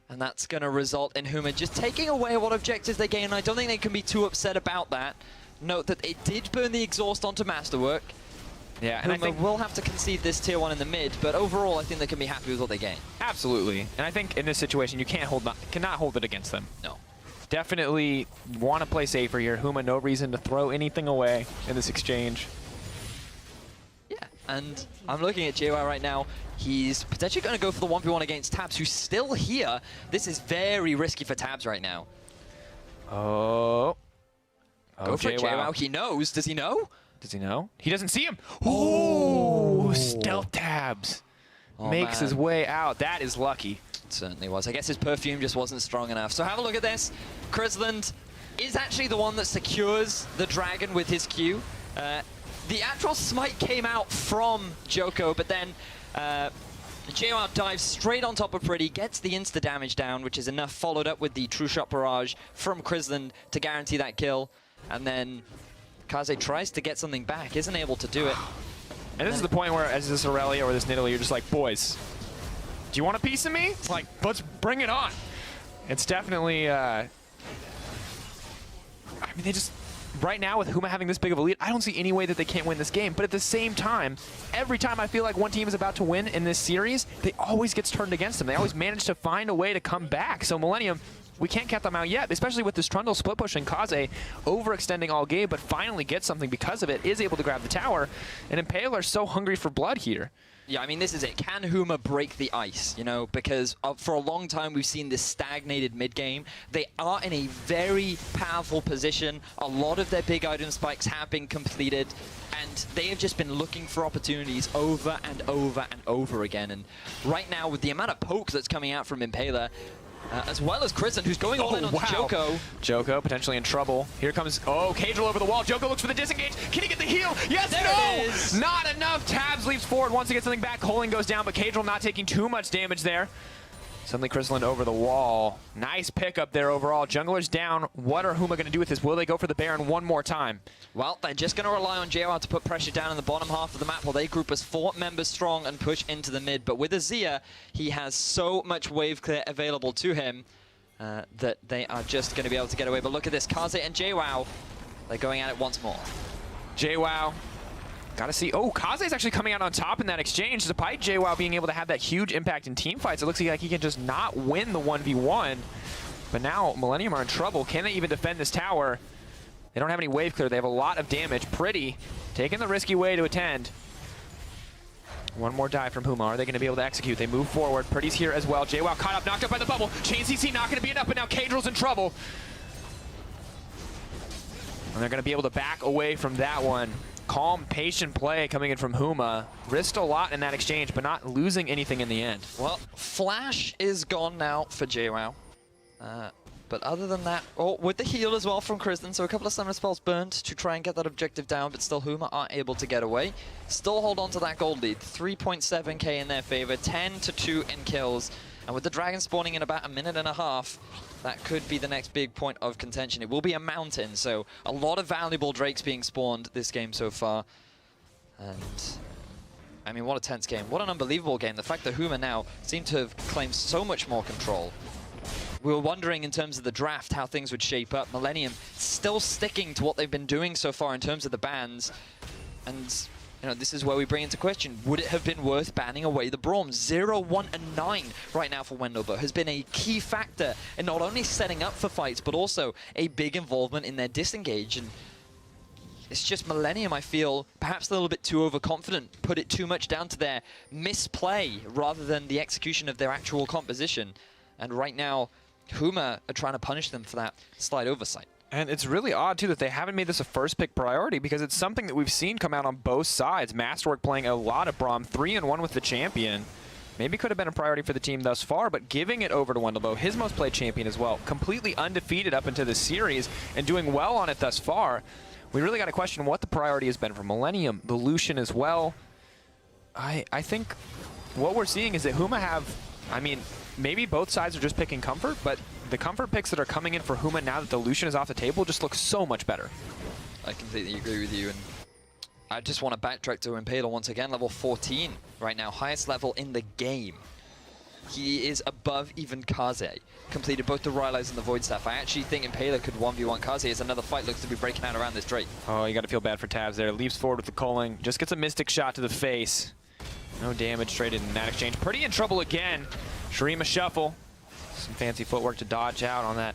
And that's going to result in Huma just taking away what objectives they gain. I don't think they can be too upset about that. Note that it did burn the exhaust onto Masterwork. Yeah, and Huma I think will have to concede this tier 1 in the mid, but overall I think they can be happy with what they gain. Absolutely. And I think in this situation you cannot hold it against them. No. Definitely want to play safer here. Huma, no reason to throw anything away in this exchange. Yeah, and I'm looking at JWoww right now. He's potentially going to go for the 1v1 against Tabs, who's still here. This is very risky for Tabs right now. Oh. Go for it, JWoww. He knows. Does he know? Does he know? He doesn't see him. Oh, stealth Tabs. Makes his way out. That is lucky. It certainly was. I guess his perfume just wasn't strong enough. So have a look at this. Chrisland is actually the one that secures the dragon with his Q. The actual smite came out from Joko, but then JWoww dives straight on top of Pretty, gets the insta damage down, which is enough, followed up with the True Shot Barrage from Chrisland to guarantee that kill. And then Kaze tries to get something back, isn't able to do it. And this is the point where, as this Aurelia or this Nidalee, you're just like, boys, do you want a piece of me? Like, let's bring it on. It's definitely, I mean, they just, right now with Huma having this big of a lead, I don't see any way that they can't win this game. But at the same time, every time I feel like one team is about to win in this series, they always gets turned against them. They always manage to find a way to come back. So Millenium, we can't count them out yet, especially with this Trundle split push and Kaze overextending all game, but finally gets something because of it, is able to grab the tower. And Impaler so hungry for blood here. Yeah, I mean, this is it. Can Huma break the ice, you know? Because for a long time, we've seen this stagnated mid-game. They are in a very powerful position. A lot of their big item spikes have been completed, and they have just been looking for opportunities over and over and over again. And right now, with the amount of poke that's coming out from Impaler, as well as Kristen, who's going all in on Joko. Joko potentially in trouble. Here comes, Cadril over the wall. Joko looks for the disengage. Can he get the heal? Yes, no! Not enough. Tabs leaps forward, wants to get something back. Holing goes down, but Cadril not taking too much damage there. Suddenly Crystalline over the wall. Nice pickup there overall. Jungler's down. What are Huma going to do with this? Will they go for the Baron one more time? Well, they're just going to rely on JWoww to put pressure down in the bottom half of the map while they group as 4 members strong and push into the mid. But with Azir, he has so much wave clear available to him that they are just going to be able to get away. But look at this. Kaze and JWoww, they're going at it once more. JWoww. Gotta see. Kaze's actually coming out on top in that exchange, despite JWoww being able to have that huge impact in team fights. It looks like he can just not win the 1v1. But now Millenium are in trouble. Can they even defend this tower? They don't have any wave clear. They have a lot of damage. Pretty taking the risky way to attend. One more dive from Huma. Are they going to be able to execute? They move forward. Pretty's here as well. JWoww caught up, knocked up by the bubble. Chain CC not going to be enough, but now Cadril's in trouble. And they're going to be able to back away from that one. Calm, patient play coming in from Huma. Risked a lot in that exchange, but not losing anything in the end. Well, Flash is gone now for JWoww. But other than that, with the heal as well from Kristen, so a couple of summoner spells burned to try and get that objective down, but still Huma aren't able to get away. Still hold on to that gold lead. 3.7k in their favor, 10-2 in kills. And with the dragon spawning in about a minute and a half, that could be the next big point of contention. It will be a mountain, so a lot of valuable drakes being spawned this game so far. And I mean, what a tense game. What an unbelievable game. The fact that Huma now seem to have claimed so much more control. We were wondering in terms of the draft how things would shape up. Millenium still sticking to what they've been doing so far in terms of the bans. And you know, this is where we bring into question, would it have been worth banning away the Braum? 0, 1, and 9 right now for Wendelbo has been a key factor in not only setting up for fights, but also a big involvement in their disengage. And it's just Millenium, I feel, perhaps a little bit too overconfident, put it too much down to their misplay rather than the execution of their actual composition. And right now, Huma are trying to punish them for that slight oversight. And it's really odd, too, that they haven't made this a first-pick priority because it's something that we've seen come out on both sides. Masterwork playing a lot of Braum, 3-1 with the champion. Maybe could have been a priority for the team thus far, but giving it over to Wendelbo, his most played champion as well, completely undefeated up into this series and doing well on it thus far. We really got to question what the priority has been for Millenium, the Lucian as well. I think what we're seeing is that Huma have, I mean, maybe both sides are just picking comfort, but the comfort picks that are coming in for Huma now that the Lucian is off the table just look so much better. I completely agree with you, and I just want to backtrack to Impaler once again, level 14 right now, highest level in the game. He is above even Kaze. Completed both the Rylai's and the Void Staff. I actually think Impaler could 1v1 Kaze as another fight looks to be breaking out around this Drake. Oh, you got to feel bad for Tabs there. Leaps forward with the culling. Just gets a Mystic shot to the face. No damage traded in that exchange. Pretty in trouble again. Shurima shuffle. Some fancy footwork to dodge out on that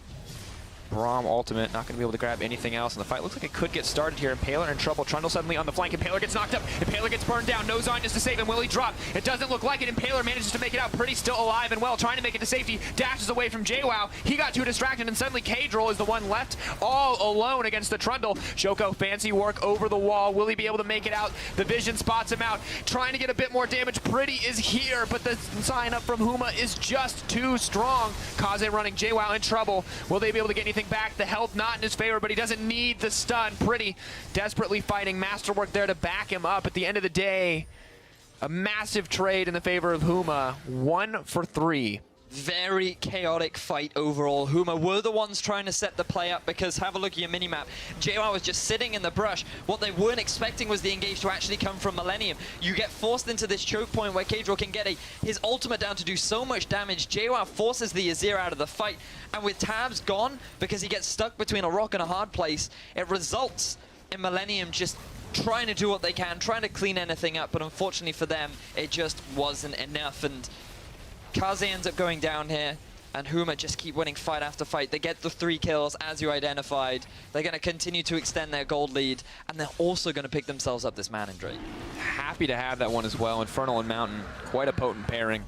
Braum ultimate. Not going to be able to grab anything else. And the fight looks like it could get started here. Impaler in trouble. Trundle suddenly on the flank. Impaler gets knocked up. Impaler gets burned down. No Zonius to save him. Will he drop? It doesn't look like it. Impaler manages to make it out. Pretty still alive and well. Trying to make it to safety. Dashes away from JWoww. He got too distracted and suddenly Cadril is the one left all alone against the Trundle. Joko, fancy work over the wall. Will he be able to make it out? The vision spots him out. Trying to get a bit more damage. Pretty is here, but the sign up from Huma is just too strong. Kaze running. JWoww in trouble. Will they be able to get anything back? The health not in his favor, but he doesn't need the stun. Pretty desperately fighting. Masterwork there to back him up. At the end of the day, a massive trade in the favor of Huma. 1 for 3. Very chaotic fight overall. Huma were the ones trying to set the play up because have a look at your minimap. JWoww was just sitting in the brush. What they weren't expecting was the engage to actually come from Millenium. You get forced into this choke point where Kadril can get his ultimate down to do so much damage. JWoww forces the Azir out of the fight. And with Tabs gone, because he gets stuck between a rock and a hard place, it results in Millenium just trying to do what they can, trying to clean anything up. But unfortunately for them, it just wasn't enough. And Kaze ends up going down here, and Huma just keep winning fight after fight. They get the 3 kills, as you identified. They're going to continue to extend their gold lead, and they're also going to pick themselves up this Man in Drake. Happy to have that one as well. Infernal and Mountain, quite a potent pairing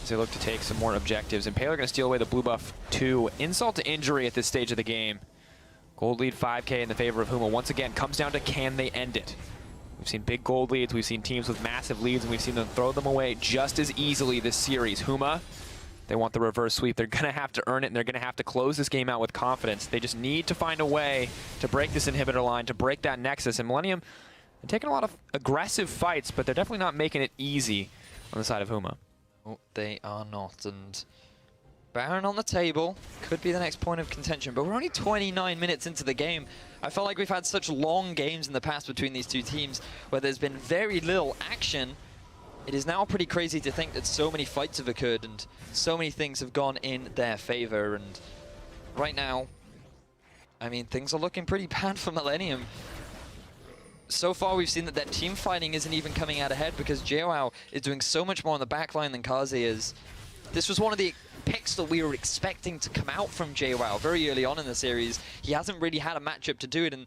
as they look to take some more objectives. And Paler going to steal away the blue buff 2. Insult to injury at this stage of the game. Gold lead 5K in the favor of Huma. Once again, comes down to can they end it? We've seen big gold leads, we've seen teams with massive leads, and we've seen them throw them away just as easily this series. Huma, they want the reverse sweep. They're going to have to earn it, and they're going to have to close this game out with confidence. They just need to find a way to break this inhibitor line, to break that nexus. And Millenium, they're taking a lot of aggressive fights, but they're definitely not making it easy on the side of Huma. Oh, they are not, and Baron on the table could be the next point of contention, but we're only 29 minutes into the game. I felt like we've had such long games in the past between these two teams where there's been very little action. It is now pretty crazy to think that so many fights have occurred and so many things have gone in their favor. And right now, I mean, things are looking pretty bad for Millenium. So far, we've seen that their team fighting isn't even coming out ahead because JWoww is doing so much more on the backline than Kaze is. This was one of the picks that we were expecting to come out from JWoww very early on in the series. He hasn't really had a matchup to do it, and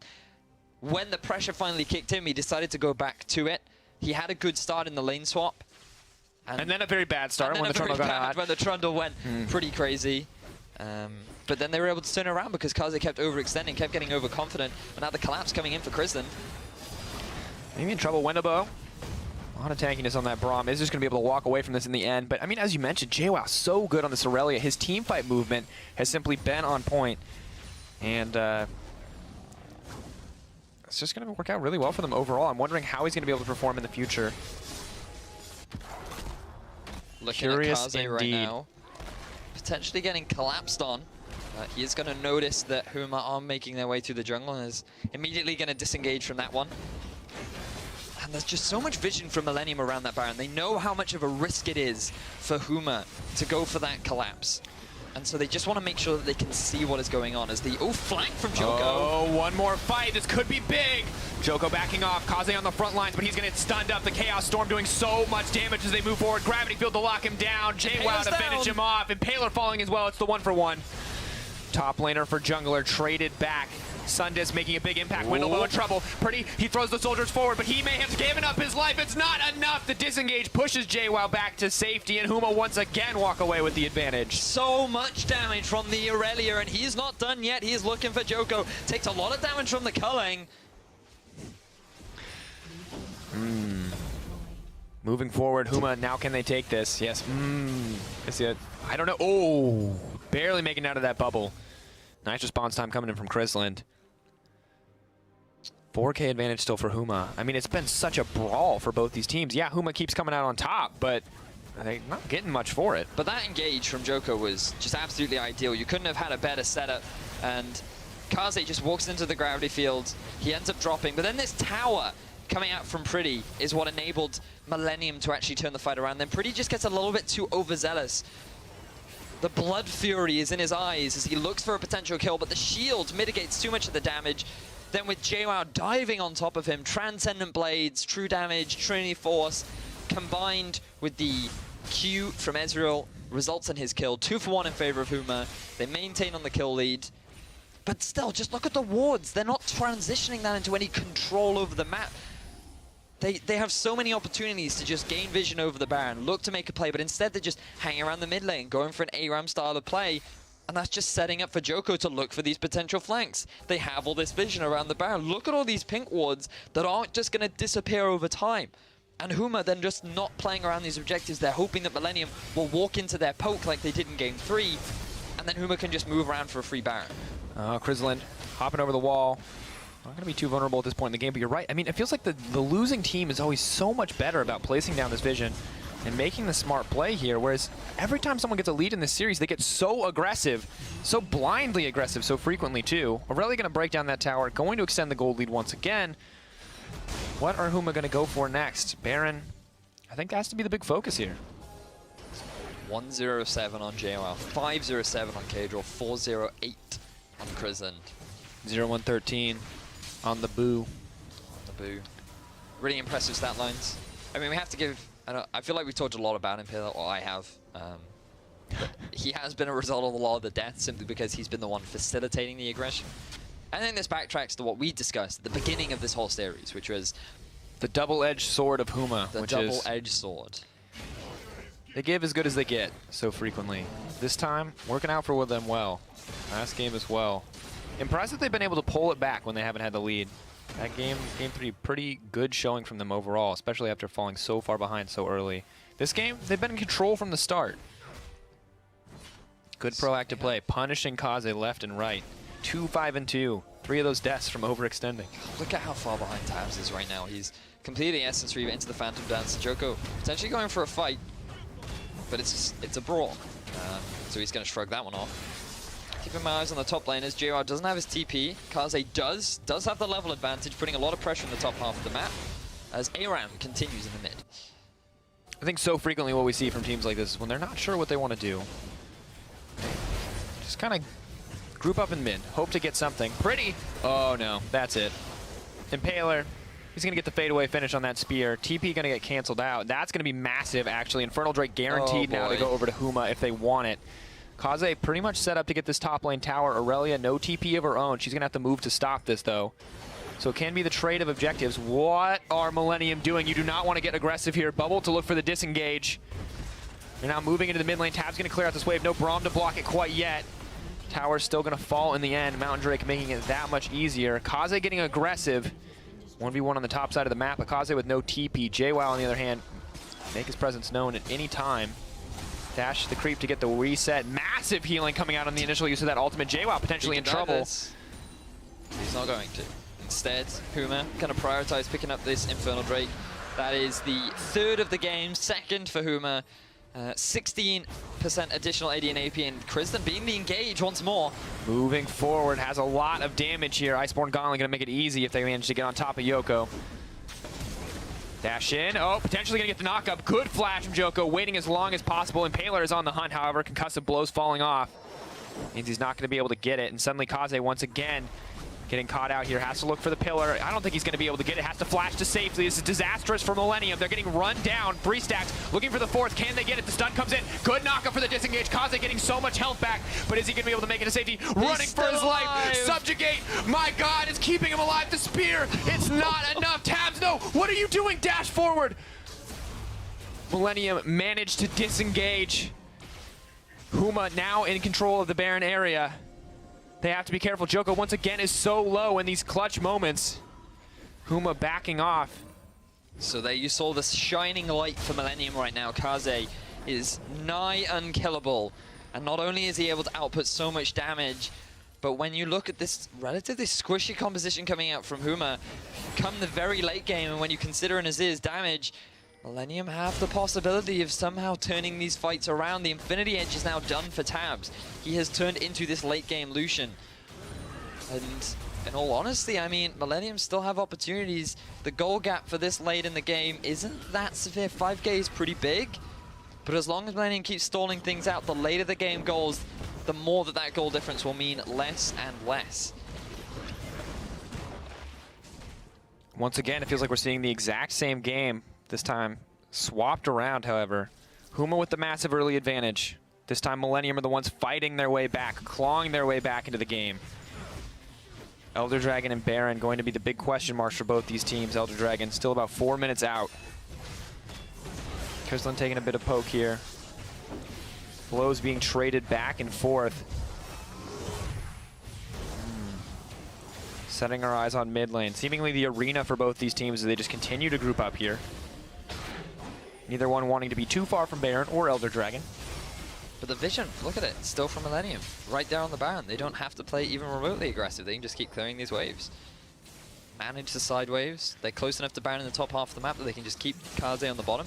when the pressure finally kicked him, he decided to go back to it. He had a good start in the lane swap. And then a very bad start when the Trundle got hot. When the Trundle went pretty crazy. But then they were able to turn around because Kaze kept overextending, kept getting overconfident, and now the collapse coming in for Kristen. Maybe in trouble, Wendobo. A lot of tankiness on that Braum. Is just going to be able to walk away from this in the end. But, I mean, as you mentioned, JWoww so good on this Aurelia. His team fight movement has simply been on point. And it's just going to work out really well for them overall. I'm wondering how he's going to be able to perform in the future. Looking at Kaze right now. Potentially getting collapsed on. He is going to notice that Huma are making their way through the jungle and is immediately going to disengage from that one. And there's just so much vision from Millenium around that Baron. They know how much of a risk it is for Huma to go for that collapse. And so they just want to make sure that they can see what is going on as the, flank from Joko. Oh, one more fight. This could be big. Joko backing off. Kaze on the front lines, but he's going to get stunned up. The Chaos Storm doing so much damage as they move forward. Gravity Field to lock him down. JWoww to finish him off. And Paler falling as well. It's the 1-for-1. Top laner for jungler traded back. Sundisk making a big impact. Wendelbo in trouble. Pretty, he throws the soldiers forward, but he may have given up his life. It's not enough. The disengage pushes JWoww back to safety, and Huma once again walk away with the advantage. So much damage from the Aurelia, and he's not done yet. He's looking for Joko. Takes a lot of damage from the culling. Moving forward, Huma, now can they take this? Yes. I don't know. Oh, barely making out of that bubble. Nice response time coming in from Chrisland. 4K advantage still for Huma. I mean, it's been such a brawl for both these teams. Yeah, Huma keeps coming out on top, but they're not getting much for it. But that engage from Joko was just absolutely ideal. You couldn't have had a better setup. And Kaze just walks into the gravity field. He ends up dropping. But then this tower coming out from Pretty is what enabled Millenium to actually turn the fight around. Then Pretty just gets a little bit too overzealous. The blood fury is in his eyes as he looks for a potential kill, but the shield mitigates too much of the damage. Then with JWoww diving on top of him, Transcendent Blades, True Damage, Trinity Force, combined with the Q from Ezreal, results in his kill. 2-for-1 in favor of Huma. They maintain on the kill lead. But still, just look at the wards. They're not transitioning that into any control over the map. They have so many opportunities to just gain vision over the Baron, look to make a play, but instead they're just hanging around the mid lane, going for an ARAM style of play, and that's just setting up for Joko to look for these potential flanks. They have all this vision around the Baron. Look at all these pink wards that aren't just going to disappear over time. And Huma then just not playing around these objectives. They're hoping that Millenium will walk into their poke like they did in Game 3, and then Huma can just move around for a free Baron. Chrisland hopping over the wall. Not going to be too vulnerable at this point in the game, but you're right. I mean, it feels like the losing team is always so much better about placing down this vision. and making the smart play here, whereas every time someone gets a lead in this series, they get so aggressive, so blindly aggressive, so frequently too. Aurelia going to break down that tower, going to extend the gold lead once again. What are Huma going to go for next? Baron, I think that has to be the big focus here. 107 on JOL, 507 on Kadril, 408 on Crisland. 0-1-13 on the Boo. Really impressive stat lines. I mean, we have to give... I feel like we've talked a lot about him here, or I have. He has been a result of a lot of the deaths simply because he's been the one facilitating the aggression. And then this backtracks to what we discussed at the beginning of this whole series, which was... the double-edged sword of Huma. The double-edged sword. They give as good as they get so frequently. This time, working out for them well. Last game as well. Impressed that they've been able to pull it back when they haven't had the lead. That game 3, pretty good showing from them overall, especially after falling so far behind so early. This game, they've been in control from the start. Good proactive play, punishing Kaze left and right. 2-5-2. 3 of those deaths from overextending. Look at how far behind Tabs is right now. He's completing Essence Reaver into the Phantom Dance. Joko potentially going for a fight, but it's a brawl. So he's going to shrug that one off. Keeping my eyes on the top lane as JR doesn't have his TP. Kaze does have the level advantage, putting a lot of pressure in the top half of the map as Aram continues in the mid. I think so frequently what we see from teams like this is when they're not sure what they want to do, just kind of group up in mid, hope to get something. Pretty! Oh no, that's it. Impaler, he's going to get the fadeaway finish on that spear. TP going to get canceled out. That's going to be massive, actually. Infernal Drake guaranteed now to go over to Huma if they want it. Kaze pretty much set up to get this top lane tower. Aurelia, no TP of her own. She's going to have to move to stop this, though. So it can be the trade of objectives. What are Millenium doing? You do not want to get aggressive here. Bubble to look for the disengage. They're now moving into the mid lane. Tab's going to clear out this wave. No Braum to block it quite yet. Tower's still going to fall in the end. Mountain Drake making it that much easier. Kaze getting aggressive. 1v1 on the top side of the map. Kaze with no TP. JWoww, on the other hand, make his presence known at any time. Dash the creep to get the reset. Massive healing coming out on the initial use of that ultimate. JWoww potentially in trouble. He's not going to. Instead, Huma going to prioritize picking up this Infernal Drake. That is the 3rd of the game, 2nd for Huma. 16% additional AD and AP, and Crisland being the engage once more. Moving forward, has a lot of damage here. Iceborne Gauntlet going to make it easy if they manage to get on top of Yoko. Dash in. Oh, potentially going to get the knock-up. Good flash from Joko, waiting as long as possible. Impaler is on the hunt, however. Concussive blows falling off. Means he's not going to be able to get it. And suddenly Kaze once again getting caught out here. Has to look for the pillar. I don't think he's going to be able to get it. Has to flash to safety. This is disastrous for Millenium. They're getting run down. 3 stacks. Looking for the 4th. Can they get it? The stun comes in. Good knock-up for the disengage. Kaze getting so much health back. But is he going to be able to make it to safety? Running for his life. Subjugate. My God, it's keeping him alive. The spear. It's not enough. Tabs, no. What are you doing? Dash forward. Millenium managed to disengage. Huma now in control of the Baron area. They have to be careful. Joko once again is so low in these clutch moments. Huma backing off. So there you saw this shining light for Millenium right now. Kaze is nigh unkillable. And not only is he able to output so much damage, but when you look at this relatively squishy composition coming out from Huma, come the very late game, and when you consider an Azir's damage, Millenium have the possibility of somehow turning these fights around. The Infinity Edge is now done for Tabs. He has turned into this late game Lucian. And in all honesty, I mean, Millenium still have opportunities. The goal gap for this late in the game isn't that severe. 5k is pretty big. But as long as Millenium keeps stalling things out, the later the game goes, the more that goal difference will mean less and less. Once again, it feels like we're seeing the exact same game. This time swapped around, however. Huma with the massive early advantage. This time Millenium are the ones fighting their way back, clawing their way back into the game. Elder Dragon and Baron going to be the big question marks for both these teams. Elder Dragon still about 4 minutes out. Crisland taking a bit of poke here. Blows being traded back and forth. Setting our eyes on mid lane. Seemingly the arena for both these teams as they just continue to group up here. Neither one wanting to be too far from Baron or Elder Dragon. But the vision, look at it, still from Millenium. Right there on the Baron. They don't have to play even remotely aggressive. They can just keep clearing these waves. Manage the side waves. They're close enough to Baron in the top half of the map that they can just keep Kaze on the bottom.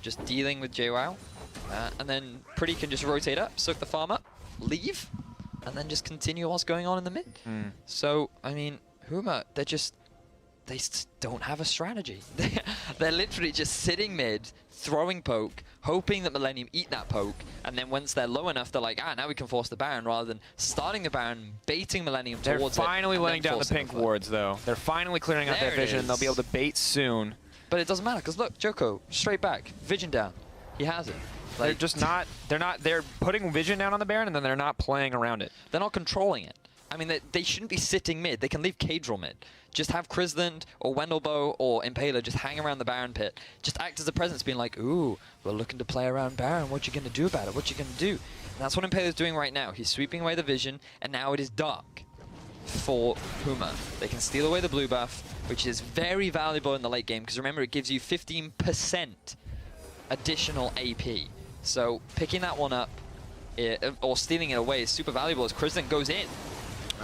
just dealing with JWoww. And then Pretty can just rotate up, soak the farm up, leave, and then just continue what's going on in the mid. So, I mean, Huma, they just don't have a strategy. They're literally just sitting mid, throwing poke, hoping that Millenium eat that poke, and then once they're low enough, they're like, now we can force the Baron, rather than starting the Baron, baiting Millenium towards it. They're finally laying down the pink wards, though. They're finally clearing out their vision. They'll be able to bait soon. But it doesn't matter, because look, Joko, straight back, vision down. He has it. Like, they're just not, they're putting vision down on the Baron, and then they're not playing around it. They're not controlling it. I mean, they shouldn't be sitting mid. They can leave Cadril mid. Just have Chrisland or Wendelbow or Impaler just hang around the Baron pit. Just act as a presence, being like, ooh, we're looking to play around Baron. What you going to do about it? What you going to do? And that's what Impaler's doing right now. He's sweeping away the vision, and now it is dark for Huma. They can steal away the blue buff, which is very valuable in the late game, because remember, it gives you 15% additional AP. So picking that one up, or stealing it away, is super valuable as Chrisland goes in.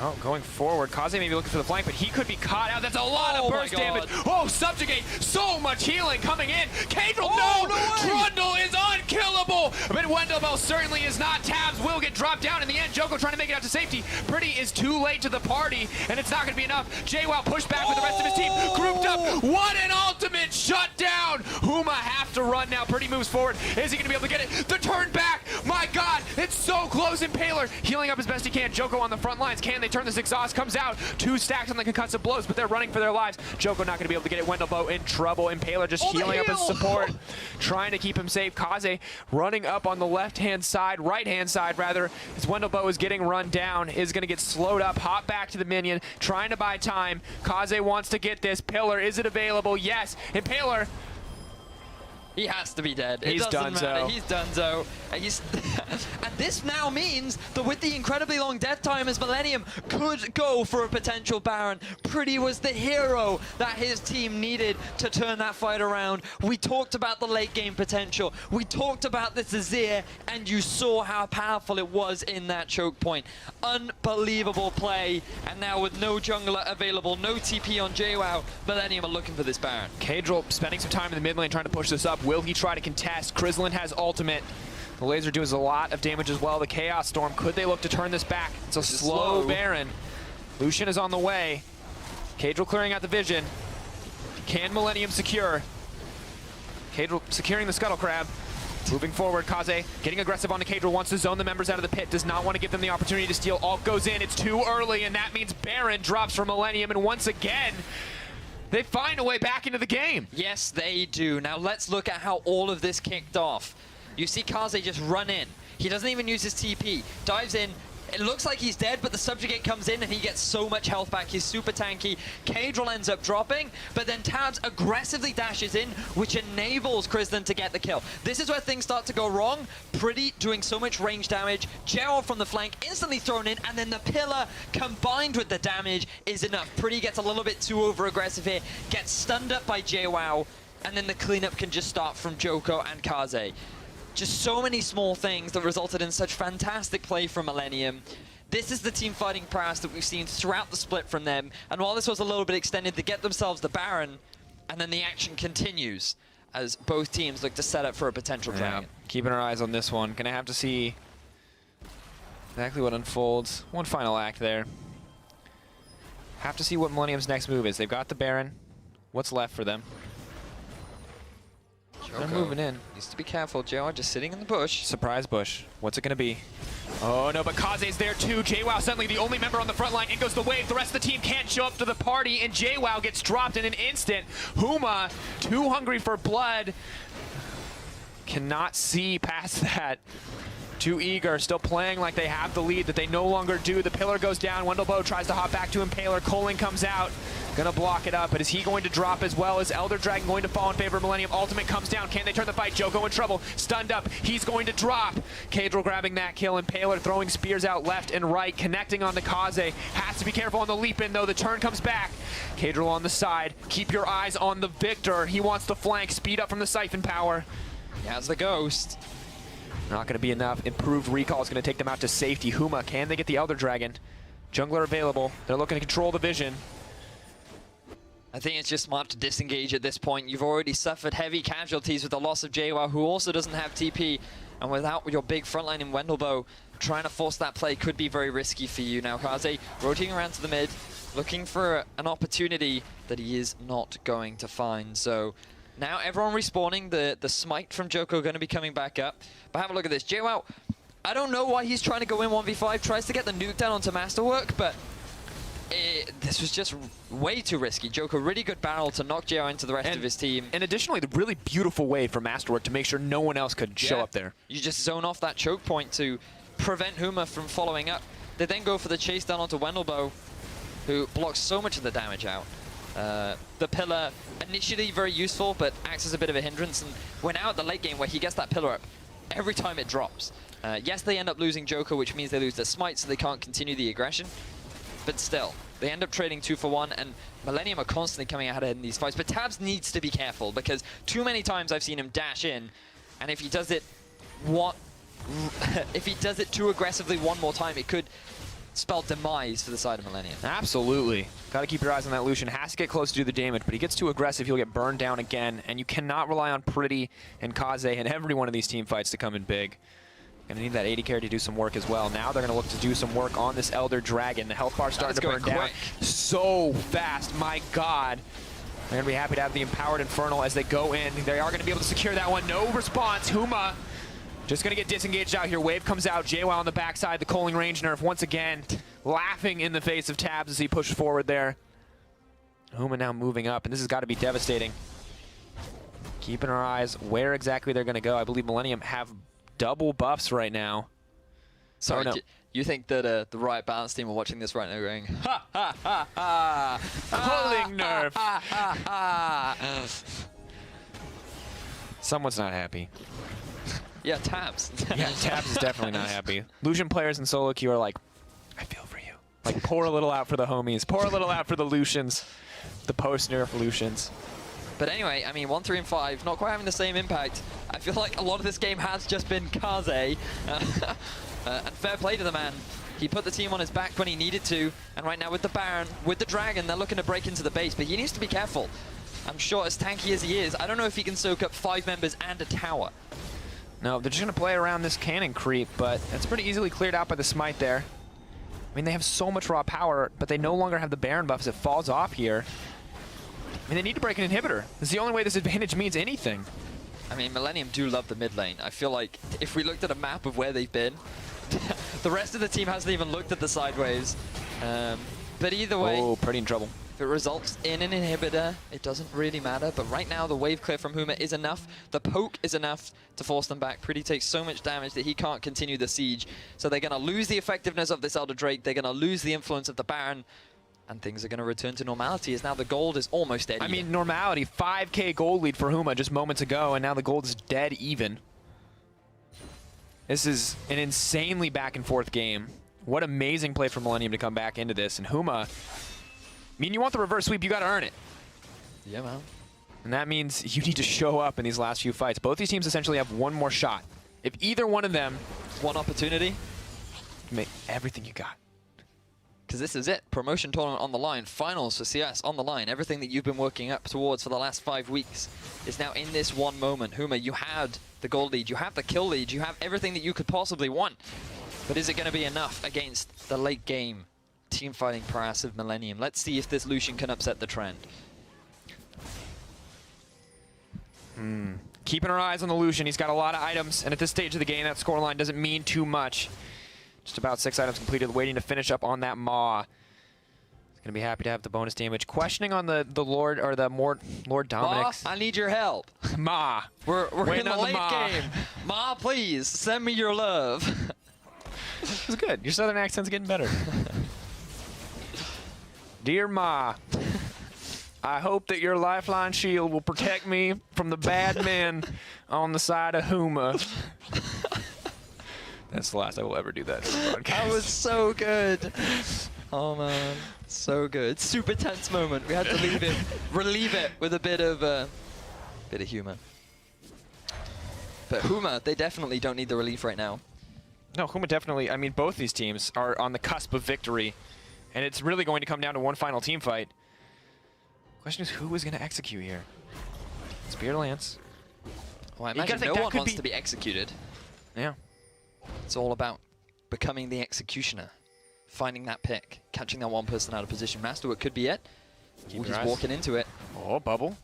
Oh, going forward. Kaze may be looking for the flank, but he could be caught out. That's a lot of burst damage. Oh, Subjugate. So much healing coming in. Cadril, no! Trundle is unkillable! But Wendelbow certainly is not. Tabs will get dropped down in the end. Joko trying to make it out to safety. Pretty is too late to the party, and it's not going to be enough. JWoww pushed back with the rest of his team. Grouped up. What an ultimate shutdown! Huma have to run now. Pretty moves forward. Is he going to be able to get it? The turn back! My God! It's so close. Impaler healing up as best he can. Joko on the front lines. Can they turn this exhaust? Comes out. 2 stacks on the concussive blows, but they're running for their lives. Joko not going to be able to get it. Wendelbow in trouble. Impaler just healing up his support, trying to keep him safe. Kaze running up on the left-hand side, right-hand side rather, as Wendelbow is getting run down, is going to get slowed up. Hop back to the minion, trying to buy time. Kaze wants to get this. Pillar, is it available? Yes. Impaler. He has to be dead. He's done so. He's done so. And this now means that with the incredibly long death time, as Millenium could go for a potential Baron, Pretty was the hero that his team needed to turn that fight around. We talked about the late game potential. We talked about this Azir, and you saw how powerful it was in that choke point. Unbelievable play. And now with no jungler available, no TP on JWoww, Millenium are looking for this Baron. Cadril spending some time in the mid lane trying to push this up. Will he try to contest? Chrisland has ultimate. The laser does a lot of damage as well. The Chaos Storm, could they look to turn this back? It's a slow Baron. Lucian is on the way. Cadril clearing out the vision. Can Millenium secure? Cadril securing the Scuttle Crab. Moving forward, Kaze getting aggressive onto Cadril, wants to zone the members out of the pit, does not want to give them the opportunity to steal. Ult goes in, it's too early, and that means Baron drops for Millenium, and once again, they find a way back into the game. Yes, they do. Now let's look at how all of this kicked off. You see Kaze just run in. He doesn't even use his TP. Dives in. It looks like he's dead, but the Subjugate comes in and he gets so much health back. He's super tanky. Cadril ends up dropping, but then Tabs aggressively dashes in, which enables Chrisland to get the kill. This is where things start to go wrong. Pretty doing so much range damage. Gerald from the flank instantly thrown in, and then the pillar combined with the damage is enough. Pretty gets a little bit too over-aggressive here, gets stunned up by JWoww, and then the cleanup can just start from Joko and Kaze. Just so many small things that resulted in such fantastic play from Millenium. This is the team fighting prowess that we've seen throughout the split from them. And while this was a little bit extended to get themselves the Baron, and then the action continues as both teams look to set up for a potential dragon. Keeping our eyes on this one. Gonna have to see exactly what unfolds. One final act there. Have to see what Millennium's next move is. They've got the Baron. What's left for them? They're moving in. Needs to be careful. JWoww just sitting in the bush. Surprise bush. What's it going to be? Oh, no, but Kaze's there too. JWoww suddenly the only member on the front line. In goes the wave. The rest of the team can't show up to the party, and JWoww gets dropped in an instant. Huma, too hungry for blood. Cannot see past that. Too eager, still playing like they have the lead that they no longer do. The pillar goes down. Wendelbow tries to hop back to Impaler. Coling comes out. Gonna block it up, but is he going to drop as well? Is Elder Dragon going to fall in favor of Millenium? Ultimate comes down. Can they turn the fight? Joko in trouble. Stunned up. He's going to drop. Cadril grabbing that kill. Impaler throwing spears out left and right. Connecting on the Kaze. Has to be careful on the leap in though. The turn comes back. Cadril on the side. Keep your eyes on the Victor. He wants to flank. Speed up from the Siphon power. He has the Ghost. Not going to be enough. Improved recall is going to take them out to safety. Huma, can they get the Elder Dragon? Jungler available. They're looking to control the vision. I think it's just smart to disengage at this point. You've already suffered heavy casualties with the loss of JWoww, who also doesn't have TP. And without your big frontline in Wendelboe, trying to force that play could be very risky for you. Now Kaze rotating around to the mid, looking for an opportunity that he is not going to find. So now everyone respawning, the smite from Joko going to be coming back up. But have a look at this. JWoww, I don't know why he's trying to go in 1v5, tries to get the nuke down onto Masterwork, but this was just way too risky. Joko, really good barrel to knock JWoww into the rest of his team. And additionally, the really beautiful way for Masterwork to make sure no one else could show up there. You just zone off that choke point to prevent Huma from following up. They then go for the chase down onto Wendelboe, who blocks so much of the damage out. The pillar, initially very useful, but acts as a bit of a hindrance. And we're now at the late game where he gets that pillar up every time it drops. Yes, they end up losing Joko, which means they lose their smite, so they can't continue the aggression. But still, they end up trading 2 for 1, and Millenium are constantly coming out ahead in these fights. But Tabs needs to be careful, because too many times I've seen him dash in, and if he does it if he does it too aggressively one more time, it could spell demise for the side of Millenium. Absolutely. Got to keep your eyes on that Lucian. Has to get close to do the damage, but he gets too aggressive, he'll get burned down again, and you cannot rely on Pretty and Kaze and every one of these team fights to come in big. Gonna need that 80 carry to do some work as well. Now they're gonna look to do some work on this Elder Dragon. The health bar starting to burn down so fast. My God. They're gonna be happy to have the Empowered Infernal as they go in. They are gonna be able to secure that one. No response. Huma just gonna get disengaged out here. Wave comes out. JWoww on the backside. The Coaling range nerf once again laughing in the face of Tabs as he pushed forward there. Huma now moving up, and this has got to be devastating. Keeping our eyes where exactly they're gonna go. I believe Millenium have double buffs right now. Sorry, no. You think that the Riot Balance team are watching this right now going, ha ha ha ha, Cooling nerf. ha ha ha. Someone's not happy. Yeah, Tabs. Yeah, Tabs is definitely not happy. Lucian players in solo queue are like, I feel for you. Like, pour a little out for the homies. Pour a little out for the Lucians. The post-nerf Lucians. But anyway, I mean, 1, 3, and 5, not quite having the same impact. I feel like a lot of this game has just been Kaze. And fair play to the man. He put the team on his back when he needed to. And right now with the Baron, with the Dragon, they're looking to break into the base. But he needs to be careful. I'm sure as tanky as he is, I don't know if he can soak up 5 members and a tower. No, they're just going to play around this cannon creep, but it's pretty easily cleared out by the smite there. I mean, they have so much raw power, but they no longer have the Baron buff as it falls off here. I mean, they need to break an inhibitor. It's the only way this advantage means anything. I mean, Millenium do love the mid lane. I feel like if we looked at a map of where they've been, the rest of the team hasn't even looked at the sideways. But either way, Oh, Pretty in trouble. if it results in an inhibitor, it doesn't really matter. But right now, the wave clear from Huma is enough. The poke is enough to force them back. Pretty takes so much damage that he can't continue the siege. So they're going to lose the effectiveness of this Elder Drake. They're going to lose the influence of the Baron. And things are going to return to normality as now the gold is almost dead. I mean, normality. 5K gold lead for Huma just moments ago, and now the gold is dead even. This is an insanely back and forth game. What amazing play for Millenium to come back into this. And Huma, I mean, you want the reverse sweep, you got to earn it. Yeah, man. And that means you need to show up in these last few fights. Both these teams essentially have one more shot. If either one of them, One opportunity. make everything you got. Because this is it. Promotion tournament on the line. Finals for CS on the line. Everything that you've been working up towards for the last 5 weeks is now in this one moment. Huma, you had the gold lead. You have the kill lead. You have everything that you could possibly want. But is it going to be enough against the late game team fighting prowess of Millenium? Let's see if this Lucian can upset the trend. Keeping our eyes on the Lucian. He's got a lot of items, and at this stage of the game, that scoreline doesn't mean too much. Just about 6 items completed, waiting to finish up on that Maw. He's gonna be happy to have the bonus damage. Questioning on the Lord or the Lord Dominic's. Ma, I need your help. Ma. We're Waiting in the on the late Ma. game. Ma, please send me your love. This is good. Your southern accent's getting better. Dear Ma, I hope that your lifeline shield will protect me from the bad men on the side of Huma. That's the last I will ever do that in the broadcast. That was so good. Oh man, so good. Super tense moment. We had to leave it, relieve it with a bit of humor. But Huma, they definitely don't need the relief right now. No, Huma definitely. I mean, both these teams are on the cusp of victory, and it's really going to come down to one final team fight. Question is, who is going to execute here? Spear Lance. Well, I You gotta imagine think no that one could wants be- to be executed. Yeah. It's all about becoming the executioner, finding that pick, catching that one person out of position. Masterwork could be it. Keep Ooh, your he's eyes. walking into it. Oh, bubble.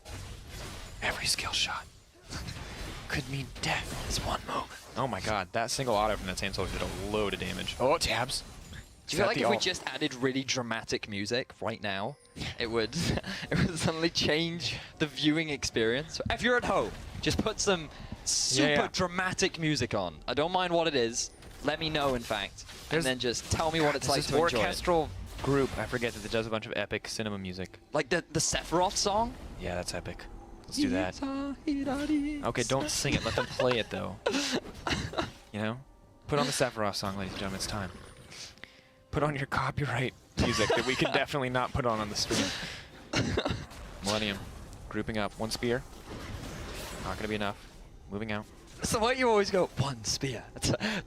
Every skill shot could mean death. There's one moment. Oh my god, that single auto from that same soldier did a load of damage. Oh, tabs. Do you feel like if we just added really dramatic music right now, it would it would suddenly change the viewing experience? If you're at home, just put some super dramatic music on. I don't mind what it is. Let me know, in fact, and then just tell me what it's like this to enjoy it. orchestral group, I forget that does a bunch of epic cinema music. Like the Sephiroth song? Yeah, that's epic. Let's do that. Okay, don't sing it. Let them play it, though. You know? Put on the Sephiroth song, ladies and gentlemen. It's time. Put on your copyright music that we can definitely not put on the stream. Millenium. Grouping up. One spear. Not going to be enough. Moving out. So why you always go, one spear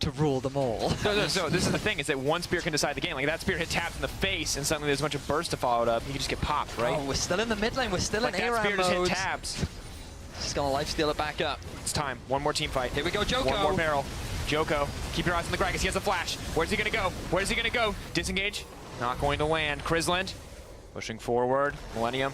to rule them all? No, so this is the thing, is that one spear can decide the game. Like, that spear hit tapped in the face, and suddenly there's a bunch of bursts to follow it up. You can just get popped, right? Oh, we're still in the mid lane. We're still Like, in that ARAM spear just hit mode. tabs. Just gonna lifesteal it back up. It's time. One more team fight. Here we go, Joko. One more barrel. Joko, keep your eyes on the Gragas. He has a flash. Where's he going to go? Where's he going to go? Disengage. Not going to land. Krisland pushing forward. Millenium.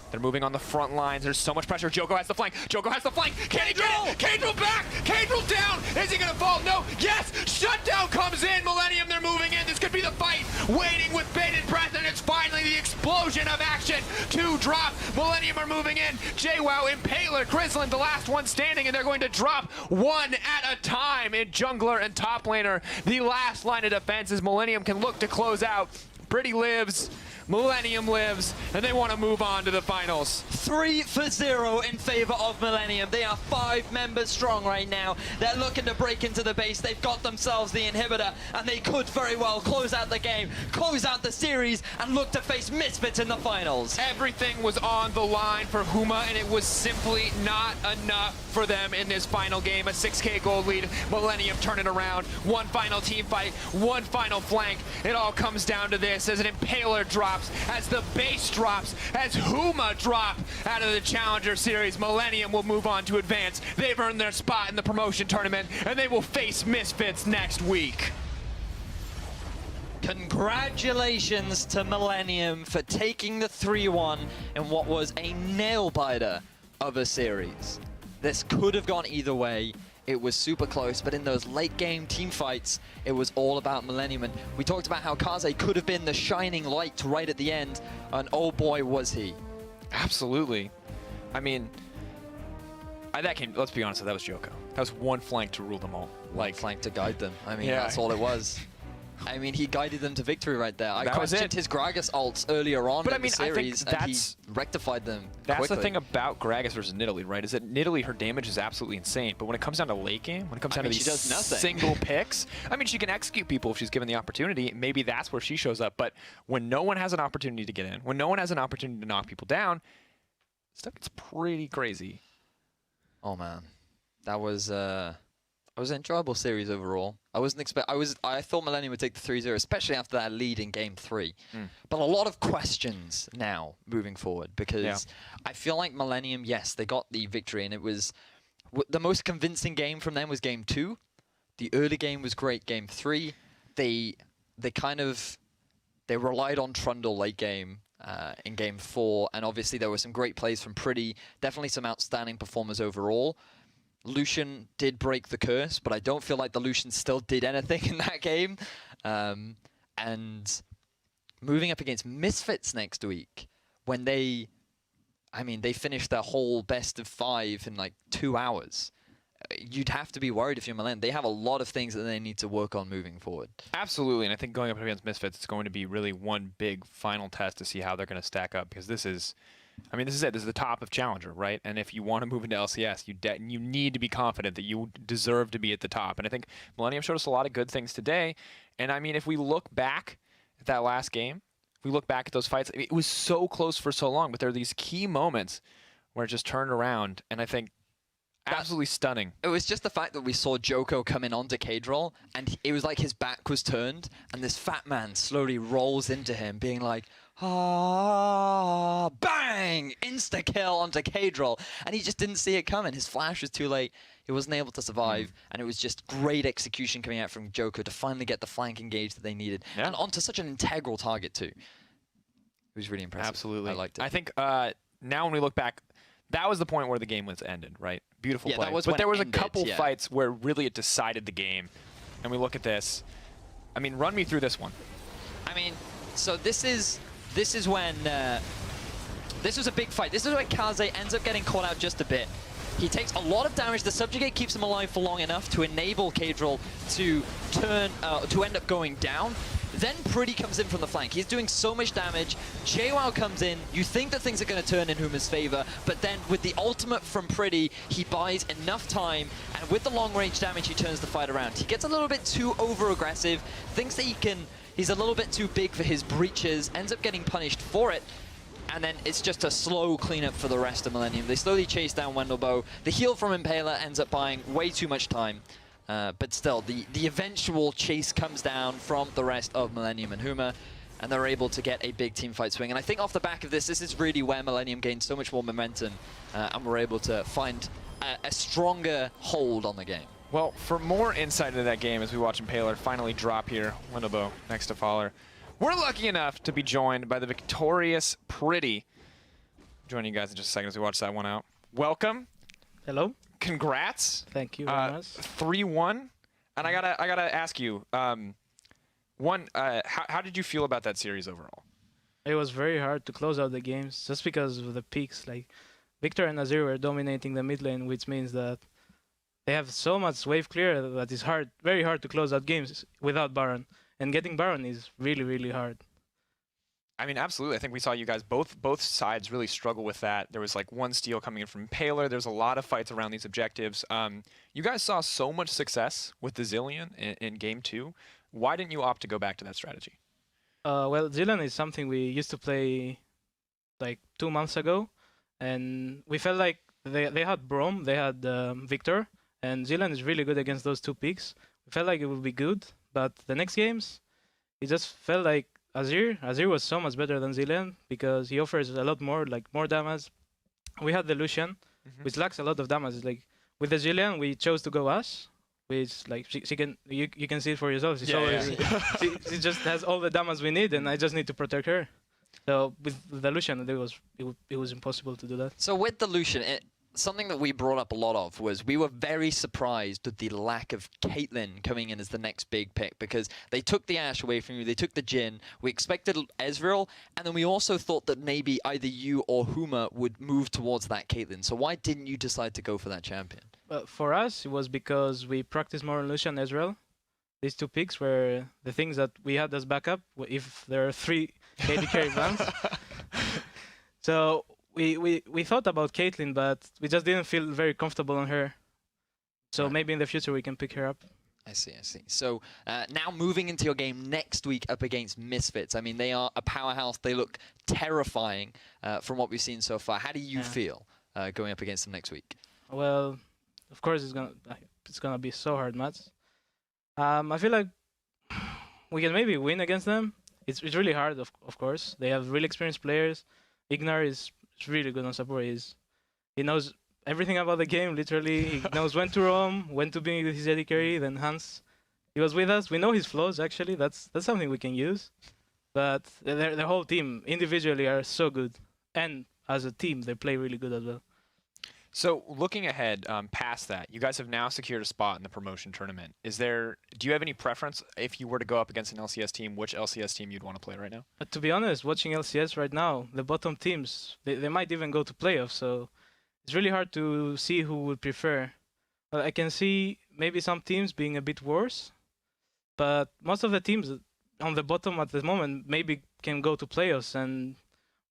They're moving on the front lines. There's so much pressure. Joko has the flank. Joko has the flank. Can he get it? Cadril back. Cadril down. Is he going to fall? No. Yes. Shutdown comes in. Millenium, they're moving in. This could be the fight. Waiting with bated breath, and it's finally the explosion of action. 2 drop. Millenium are moving in. JWoww, Impaler, Krisland, the last one standing, and they're going to drop one at a time in jungler and top laner. The last line of defense is Millenium can look to close out. Pretty lives. Millenium lives, and they want to move on to the finals. 3-0 in favor of Millenium. They are 5 members strong right now. They're looking to break into the base. They've got themselves the inhibitor, and they could very well close out the game, close out the series, and look to face Misfits in the finals. Everything was on the line for Huma, and it was simply not enough for them in this final game. A 6K gold lead. Millenium turn it around. One final team fight, one final flank. It all comes down to this as an Impaler drops, as the base drops, as Huma drop out of the Challenger Series. Millenium will move on to advance. They've earned their spot in the promotion tournament, and they will face Misfits next week. Congratulations to Millenium for taking the 3-1 in what was a nail-biter of a series. This could have gone either way. It was super close, but in those late-game team fights, it was all about Millenium. And we talked about how Kaze could have been the shining light right at the end, and oh boy, was he. Absolutely. I mean, let's be honest, that was Joko. That was one flank to rule them all. Like flank to guide them. I mean, Yeah. that's all it was. I mean, he guided them to victory right there. I That was questioned it. his Gragas ults earlier on But I in mean, the I think series, and he that's- rectified them That's quickly. the thing about Gragas versus Nidalee, right? Is that Nidalee, her damage is absolutely insane. But when it comes down to late game, when it comes down to mean, these she does nothing. single picks, I mean, she can execute people if she's given the opportunity. Maybe that's where she shows up. But when no one has an opportunity to get in, when no one has an opportunity to knock people down, stuff gets pretty crazy. Oh man, that was an enjoyable series overall. I thought Millenium would take the 3-0, especially after that lead in game 3. But a lot of questions now moving forward, because I feel like Millenium, yes, they got the victory, and it was the most convincing game from them was game 2. The early game was great. Game 3, they relied on Trundle late game. In game 4, and obviously there were some great plays from Pretty, definitely some outstanding performers overall. Lucian did break the curse, but I don't feel like the Lucian still did anything in that game. And moving up against Misfits next week, when they finished their whole best of 5 in like 2 hours. You'd have to be worried if you're Milan. They have a lot of things that they need to work on moving forward. Absolutely, and I think going up against Misfits, it's going to be really one big final test to see how they're going to stack up, because this is it. This is the top of Challenger, right? And if you want to move into LCS, you need to be confident that you deserve to be at the top. And I think Millenium showed us a lot of good things today. And I mean, if we look back at that last game, if we look back at those fights, it was so close for so long, but there are these key moments where it just turned around, and I think absolutely stunning. It was just the fact that we saw Joko come in onto Cadrol, and it was like his back was turned, and this fat man slowly rolls into him, being like, Bang! Insta-kill onto Kadril. And he just didn't see it coming. His flash was too late. He wasn't able to survive. And it was just great execution coming out from Joker to finally get the flank engage that they needed. Yeah. And onto such an integral target, too. It was really impressive. Absolutely. I liked it. I think now when we look back, that was the point where the game was ended, right? Beautiful Yeah, play. that was but when there it was a ended, couple yeah. fights where really it decided the game. And we look at this. I mean, run me through this one. I mean, so this is when this was a big fight. This is where Kaze ends up getting caught out just a bit. He takes a lot of damage. The subjugate keeps him alive for long enough to enable Kadril to to end up going down. Then Pretty comes in from the flank. He's doing so much damage. JWoww comes in. You think that things are going to turn in Huma's favor, but then with the ultimate from Pretty, he buys enough time, and with the long-range damage, he turns the fight around. He gets a little bit too over-aggressive, thinks that he's a little bit too big for his breaches, ends up getting punished for it, and then it's just a slow cleanup for the rest of Millenium. They slowly chase down Wendelboe. The heal from Impaler ends up buying way too much time. But still, the eventual chase comes down from the rest of Millenium and Huma, and they're able to get a big team fight swing. And I think off the back of this is really where Millenium gained so much more momentum, and we're able to find a stronger hold on the game. Well, for more insight into that game as we watch Impaler finally drop here, Wendelboe next to Faller, we're lucky enough to be joined by the victorious Pretty. Joining you guys in just a second as we watch that one out. Welcome. Hello. Congrats. Thank you very much. 3-1. And I gotta ask you, how did you feel about that series overall? It was very hard to close out the games just because of the peaks. Like Victor and Azir were dominating the mid lane, which means that they have so much wave clear that it's hard, very hard to close out games without Baron. And getting Baron is really, really hard. I mean, absolutely. I think we saw you guys, both sides really struggle with that. There was like one steal coming in from Impaler. There's a lot of fights around these objectives. You guys saw so much success with the Zillion in Game 2. Why didn't you opt to go back to that strategy? Well, Zillion is something we used to play like 2 months ago. And we felt like they had Braum, they had Victor. And Zillion is really good against those two picks. We felt like it would be good. But the next games, it just felt like Azir was so much better than Zillion because he offers a lot more, like more damage. We had the Lucian, which lacks a lot of damage. Like with the Zillion, we chose to go Ashe, which like she can you can see it for yourself. She just has all the damage we need, and I just need to protect her. So with the Lucian, it was impossible to do that. So with the Lucian, something that we brought up a lot of was we were very surprised with the lack of Caitlyn coming in as the next big pick because they took the Ashe away from you, they took the Jhin, we expected Ezreal, and then we also thought that maybe either you or Huma would move towards that Caitlyn. So why didn't you decide to go for that champion? For us, it was because we practiced more on Lucian and Ezreal. These two picks were the things that we had as backup if there are 3 AD carry bans. So we thought about Caitlyn, but we just didn't feel very comfortable on her. So maybe in the future we can pick her up. I see. So now moving into your game next week up against Misfits. I mean, they are a powerhouse. They look terrifying from what we've seen so far. How do you feel going up against them next week? Well, of course it's gonna be so hard match. I feel like we can maybe win against them. It's really hard, of course. They have really experienced players. Ignar is really good on support. He knows everything about the game, literally. He knows when to roam, when to be with his AD carry, then Hans. He was with us. We know his flaws, actually. That's something we can use. But the whole team, individually, are so good. And as a team, they play really good as well. So looking ahead past that, you guys have now secured a spot in the promotion tournament. Do you have any preference if you were to go up against an LCS team, which LCS team you'd want to play right now? To be honest, watching LCS right now, the bottom teams, they might even go to playoffs. So it's really hard to see who would prefer. But I can see maybe some teams being a bit worse. But most of the teams on the bottom at the moment maybe can go to playoffs, and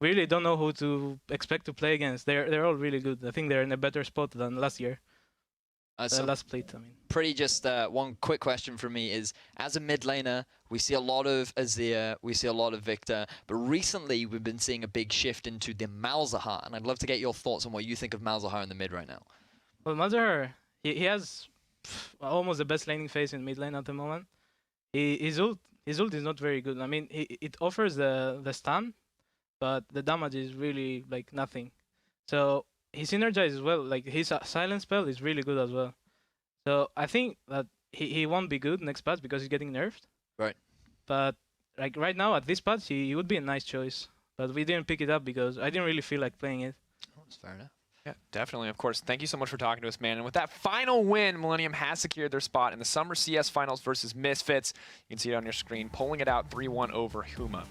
we really don't know who to expect to play against. They're all really good. I think they're in a better spot than last year. Last split, I mean. Pretty just one quick question from me is, as a mid laner, we see a lot of Azir, we see a lot of Victor, but recently we've been seeing a big shift into the Malzahar, and I'd love to get your thoughts on what you think of Malzahar in the mid right now. Well, Malzahar, he has almost the best laning phase in mid lane at the moment. His ult is not very good. I mean, it offers the stun, but the damage is really like nothing. So his energize as well, like his silent spell is really good as well. So I think that he won't be good next patch because he's getting nerfed. Right. But like right now at this patch, he would be a nice choice. But we didn't pick it up because I didn't really feel like playing it. Oh, that's fair enough. Yeah, definitely. Of course. Thank you so much for talking to us, man. And with that final win, Millenium has secured their spot in the Summer CS Finals versus Misfits. You can see it on your screen, pulling it out 3-1 over Huma.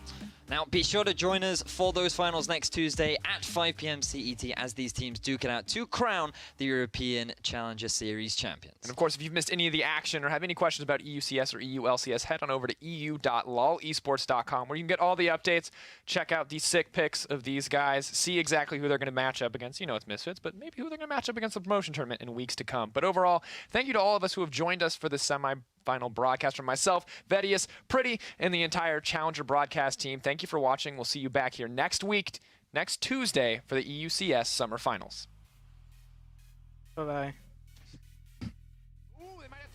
Now, be sure to join us for those finals next Tuesday at 5 p.m. CET as these teams duke it out to crown the European Challenger Series champions. And of course, if you've missed any of the action or have any questions about EUCS or EULCS, head on over to eu.lolesports.com where you can get all the updates, check out these sick pics of these guys, see exactly who they're going to match up against. You know it's Misfits, but maybe who they're going to match up against the promotion tournament in weeks to come. But overall, thank you to all of us who have joined us for this semi-final broadcast. From myself, Vedius, Pretty, and the entire Challenger broadcast team, thank you for watching. We'll see you back here next week, next Tuesday, for the EUCS Summer Finals. Bye-bye.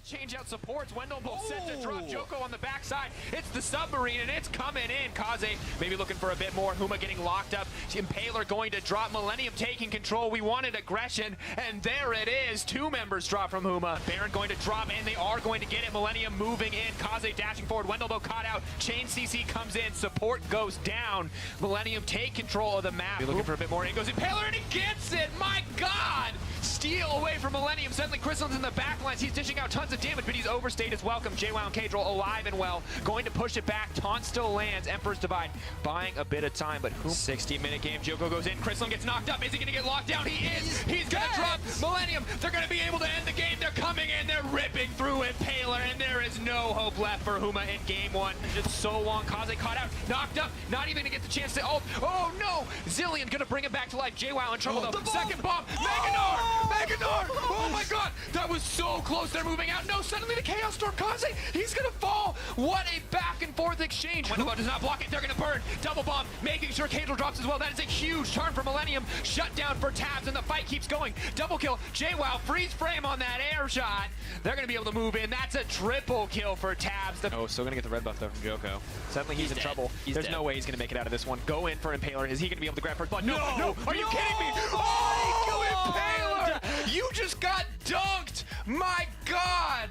Change out supports. Wendelbolt set to drop Joko on the backside. It's the submarine, and it's coming in. Kaze maybe looking for a bit more. Huma getting locked up. Impaler going to drop. Millenium taking control. We wanted aggression, and there it is. 2 members drop from Huma. Baron going to drop, and they are going to get it. Millenium moving in. Kaze dashing forward. Wendelbolt caught out. Chain CC comes in. Support goes down. Millenium take control of the map. Be looking for a bit more. In goes Impaler, and he gets it. My God! Steal away from Millenium. Suddenly, Crystallin's in the backlines. He's dishing out tons of damage, but he's overstayed his welcome. JWoww and Kadril alive and well. Going to push it back. Taunt still lands. Emperor's Divide buying a bit of time, but 60-minute game. Joko goes in. Crystallin gets knocked up. Is he going to get locked down? He is. He's going to drop Millenium. They're going to be able to end the game. They're coming in. They're ripping through Impaler, and there is no hope left for Huma in game 1. It's so long. Kaze caught out. Knocked up. Not even going to get the chance to ult. Oh, no. Zillion going to bring it back to life. JWoww in trouble, though. Second bomb. Meganor! Oh my God! That was so close. They're moving out. No, suddenly the Chaos Storm. Kaze, he's gonna fall. What a back and forth exchange. Wendelbolt does not block it. They're gonna burn. Double bomb, making sure Kadril drops as well. That is a huge turn for Millenium. Shut down for Tabs, and the fight keeps going. Double kill. JWoww freeze frame on that air shot. They're gonna be able to move in. That's a triple kill for Tabs. Oh, still gonna get the red buff though from Joko. Suddenly he's in trouble. There's no way he's gonna make it out of this one. Go in for Impaler. Is he gonna be able to grab first blood? No! Are you kidding me? Oh, Impaler! You just got dunked! My God!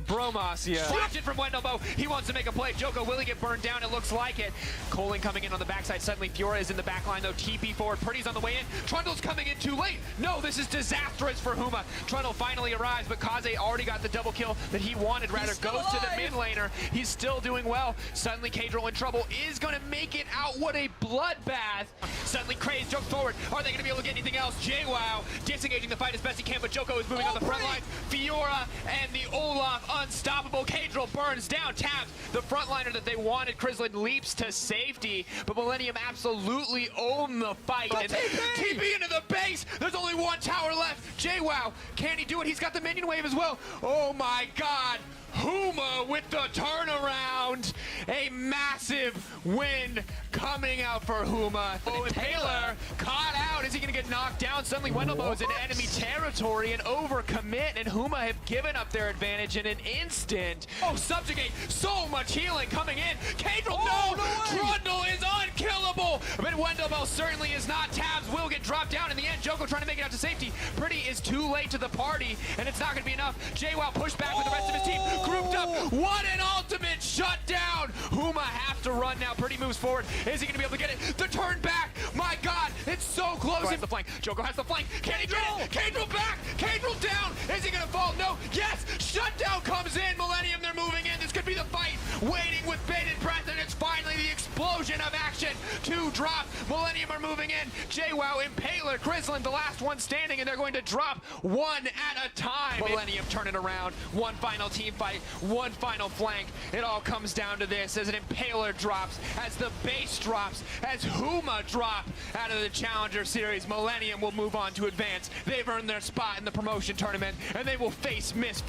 Bromacia. Flash it from Wendelbolt. He wants to make a play. Joko, will he get burned down? It looks like it. Coling coming in on the backside. Suddenly, Fiora is in the back line, though. TP forward. Pretty's on the way in. Trundle's coming in too late. No, this is disastrous for Huma. Trundle finally arrives, but Kaze already got the double kill that he wanted. Rather, goes to the mid laner. He's still doing well. Suddenly, Kadril in trouble. Is going to make it out. What a bloodbath. Suddenly, Kraze jumps forward. Are they going to be able to get anything else? JWoww disengaging the fight as best he can, but Joko is moving on the front line. Fiora and the Olaf unstoppable. Kadril burns down. Tabs, the frontliner that they wanted. Crislin leaps to safety, but Millenium absolutely own the fight. And TP into the base. There's only one tower left. JWoww, can he do it? He's got the minion wave as well. Oh my God. Huma with the turnaround. A massive win coming out for Huma. Oh, Impaler caught out. Is he going to get knocked down? Suddenly Wendelbolt is in enemy territory and overcommit, and Huma have given up their advantage in an instant. Oh, Subjugate. So much healing coming in. Kadril, no! Trundle is unkillable. But Wendelbolt certainly is not. Tabs will get dropped down in the end. Joko trying to make it out to safety. Pretty is too late to the party, and it's not going to be enough. JWoww pushed back with the rest of his team. Grouped up. What an ultimate shutdown. Huma have to run now. Pretty moves forward. Is he going to be able to get it? The turn back. My God, it's so close. The flank. Joko has the flank. Can he get it? Kadril back. Kadril down. Is he going to fall? No. Yes. Shutdown comes in. Millenium, they're moving in. This could be the fight. Waiting with bated breath, and it's finally the explosion of action. 2 drop. Millenium are moving in. JWoww, Impaler, Crislin, the last one standing, and they're going to drop one at a time. Millenium turn it around. One final team fight. One final flank. It all comes down to this as an Impaler drops, as the base drops, as Huma drop out of the Challenger Series. Millenium will move on to advance. They've earned their spot in the promotion tournament, and they will face Misfits.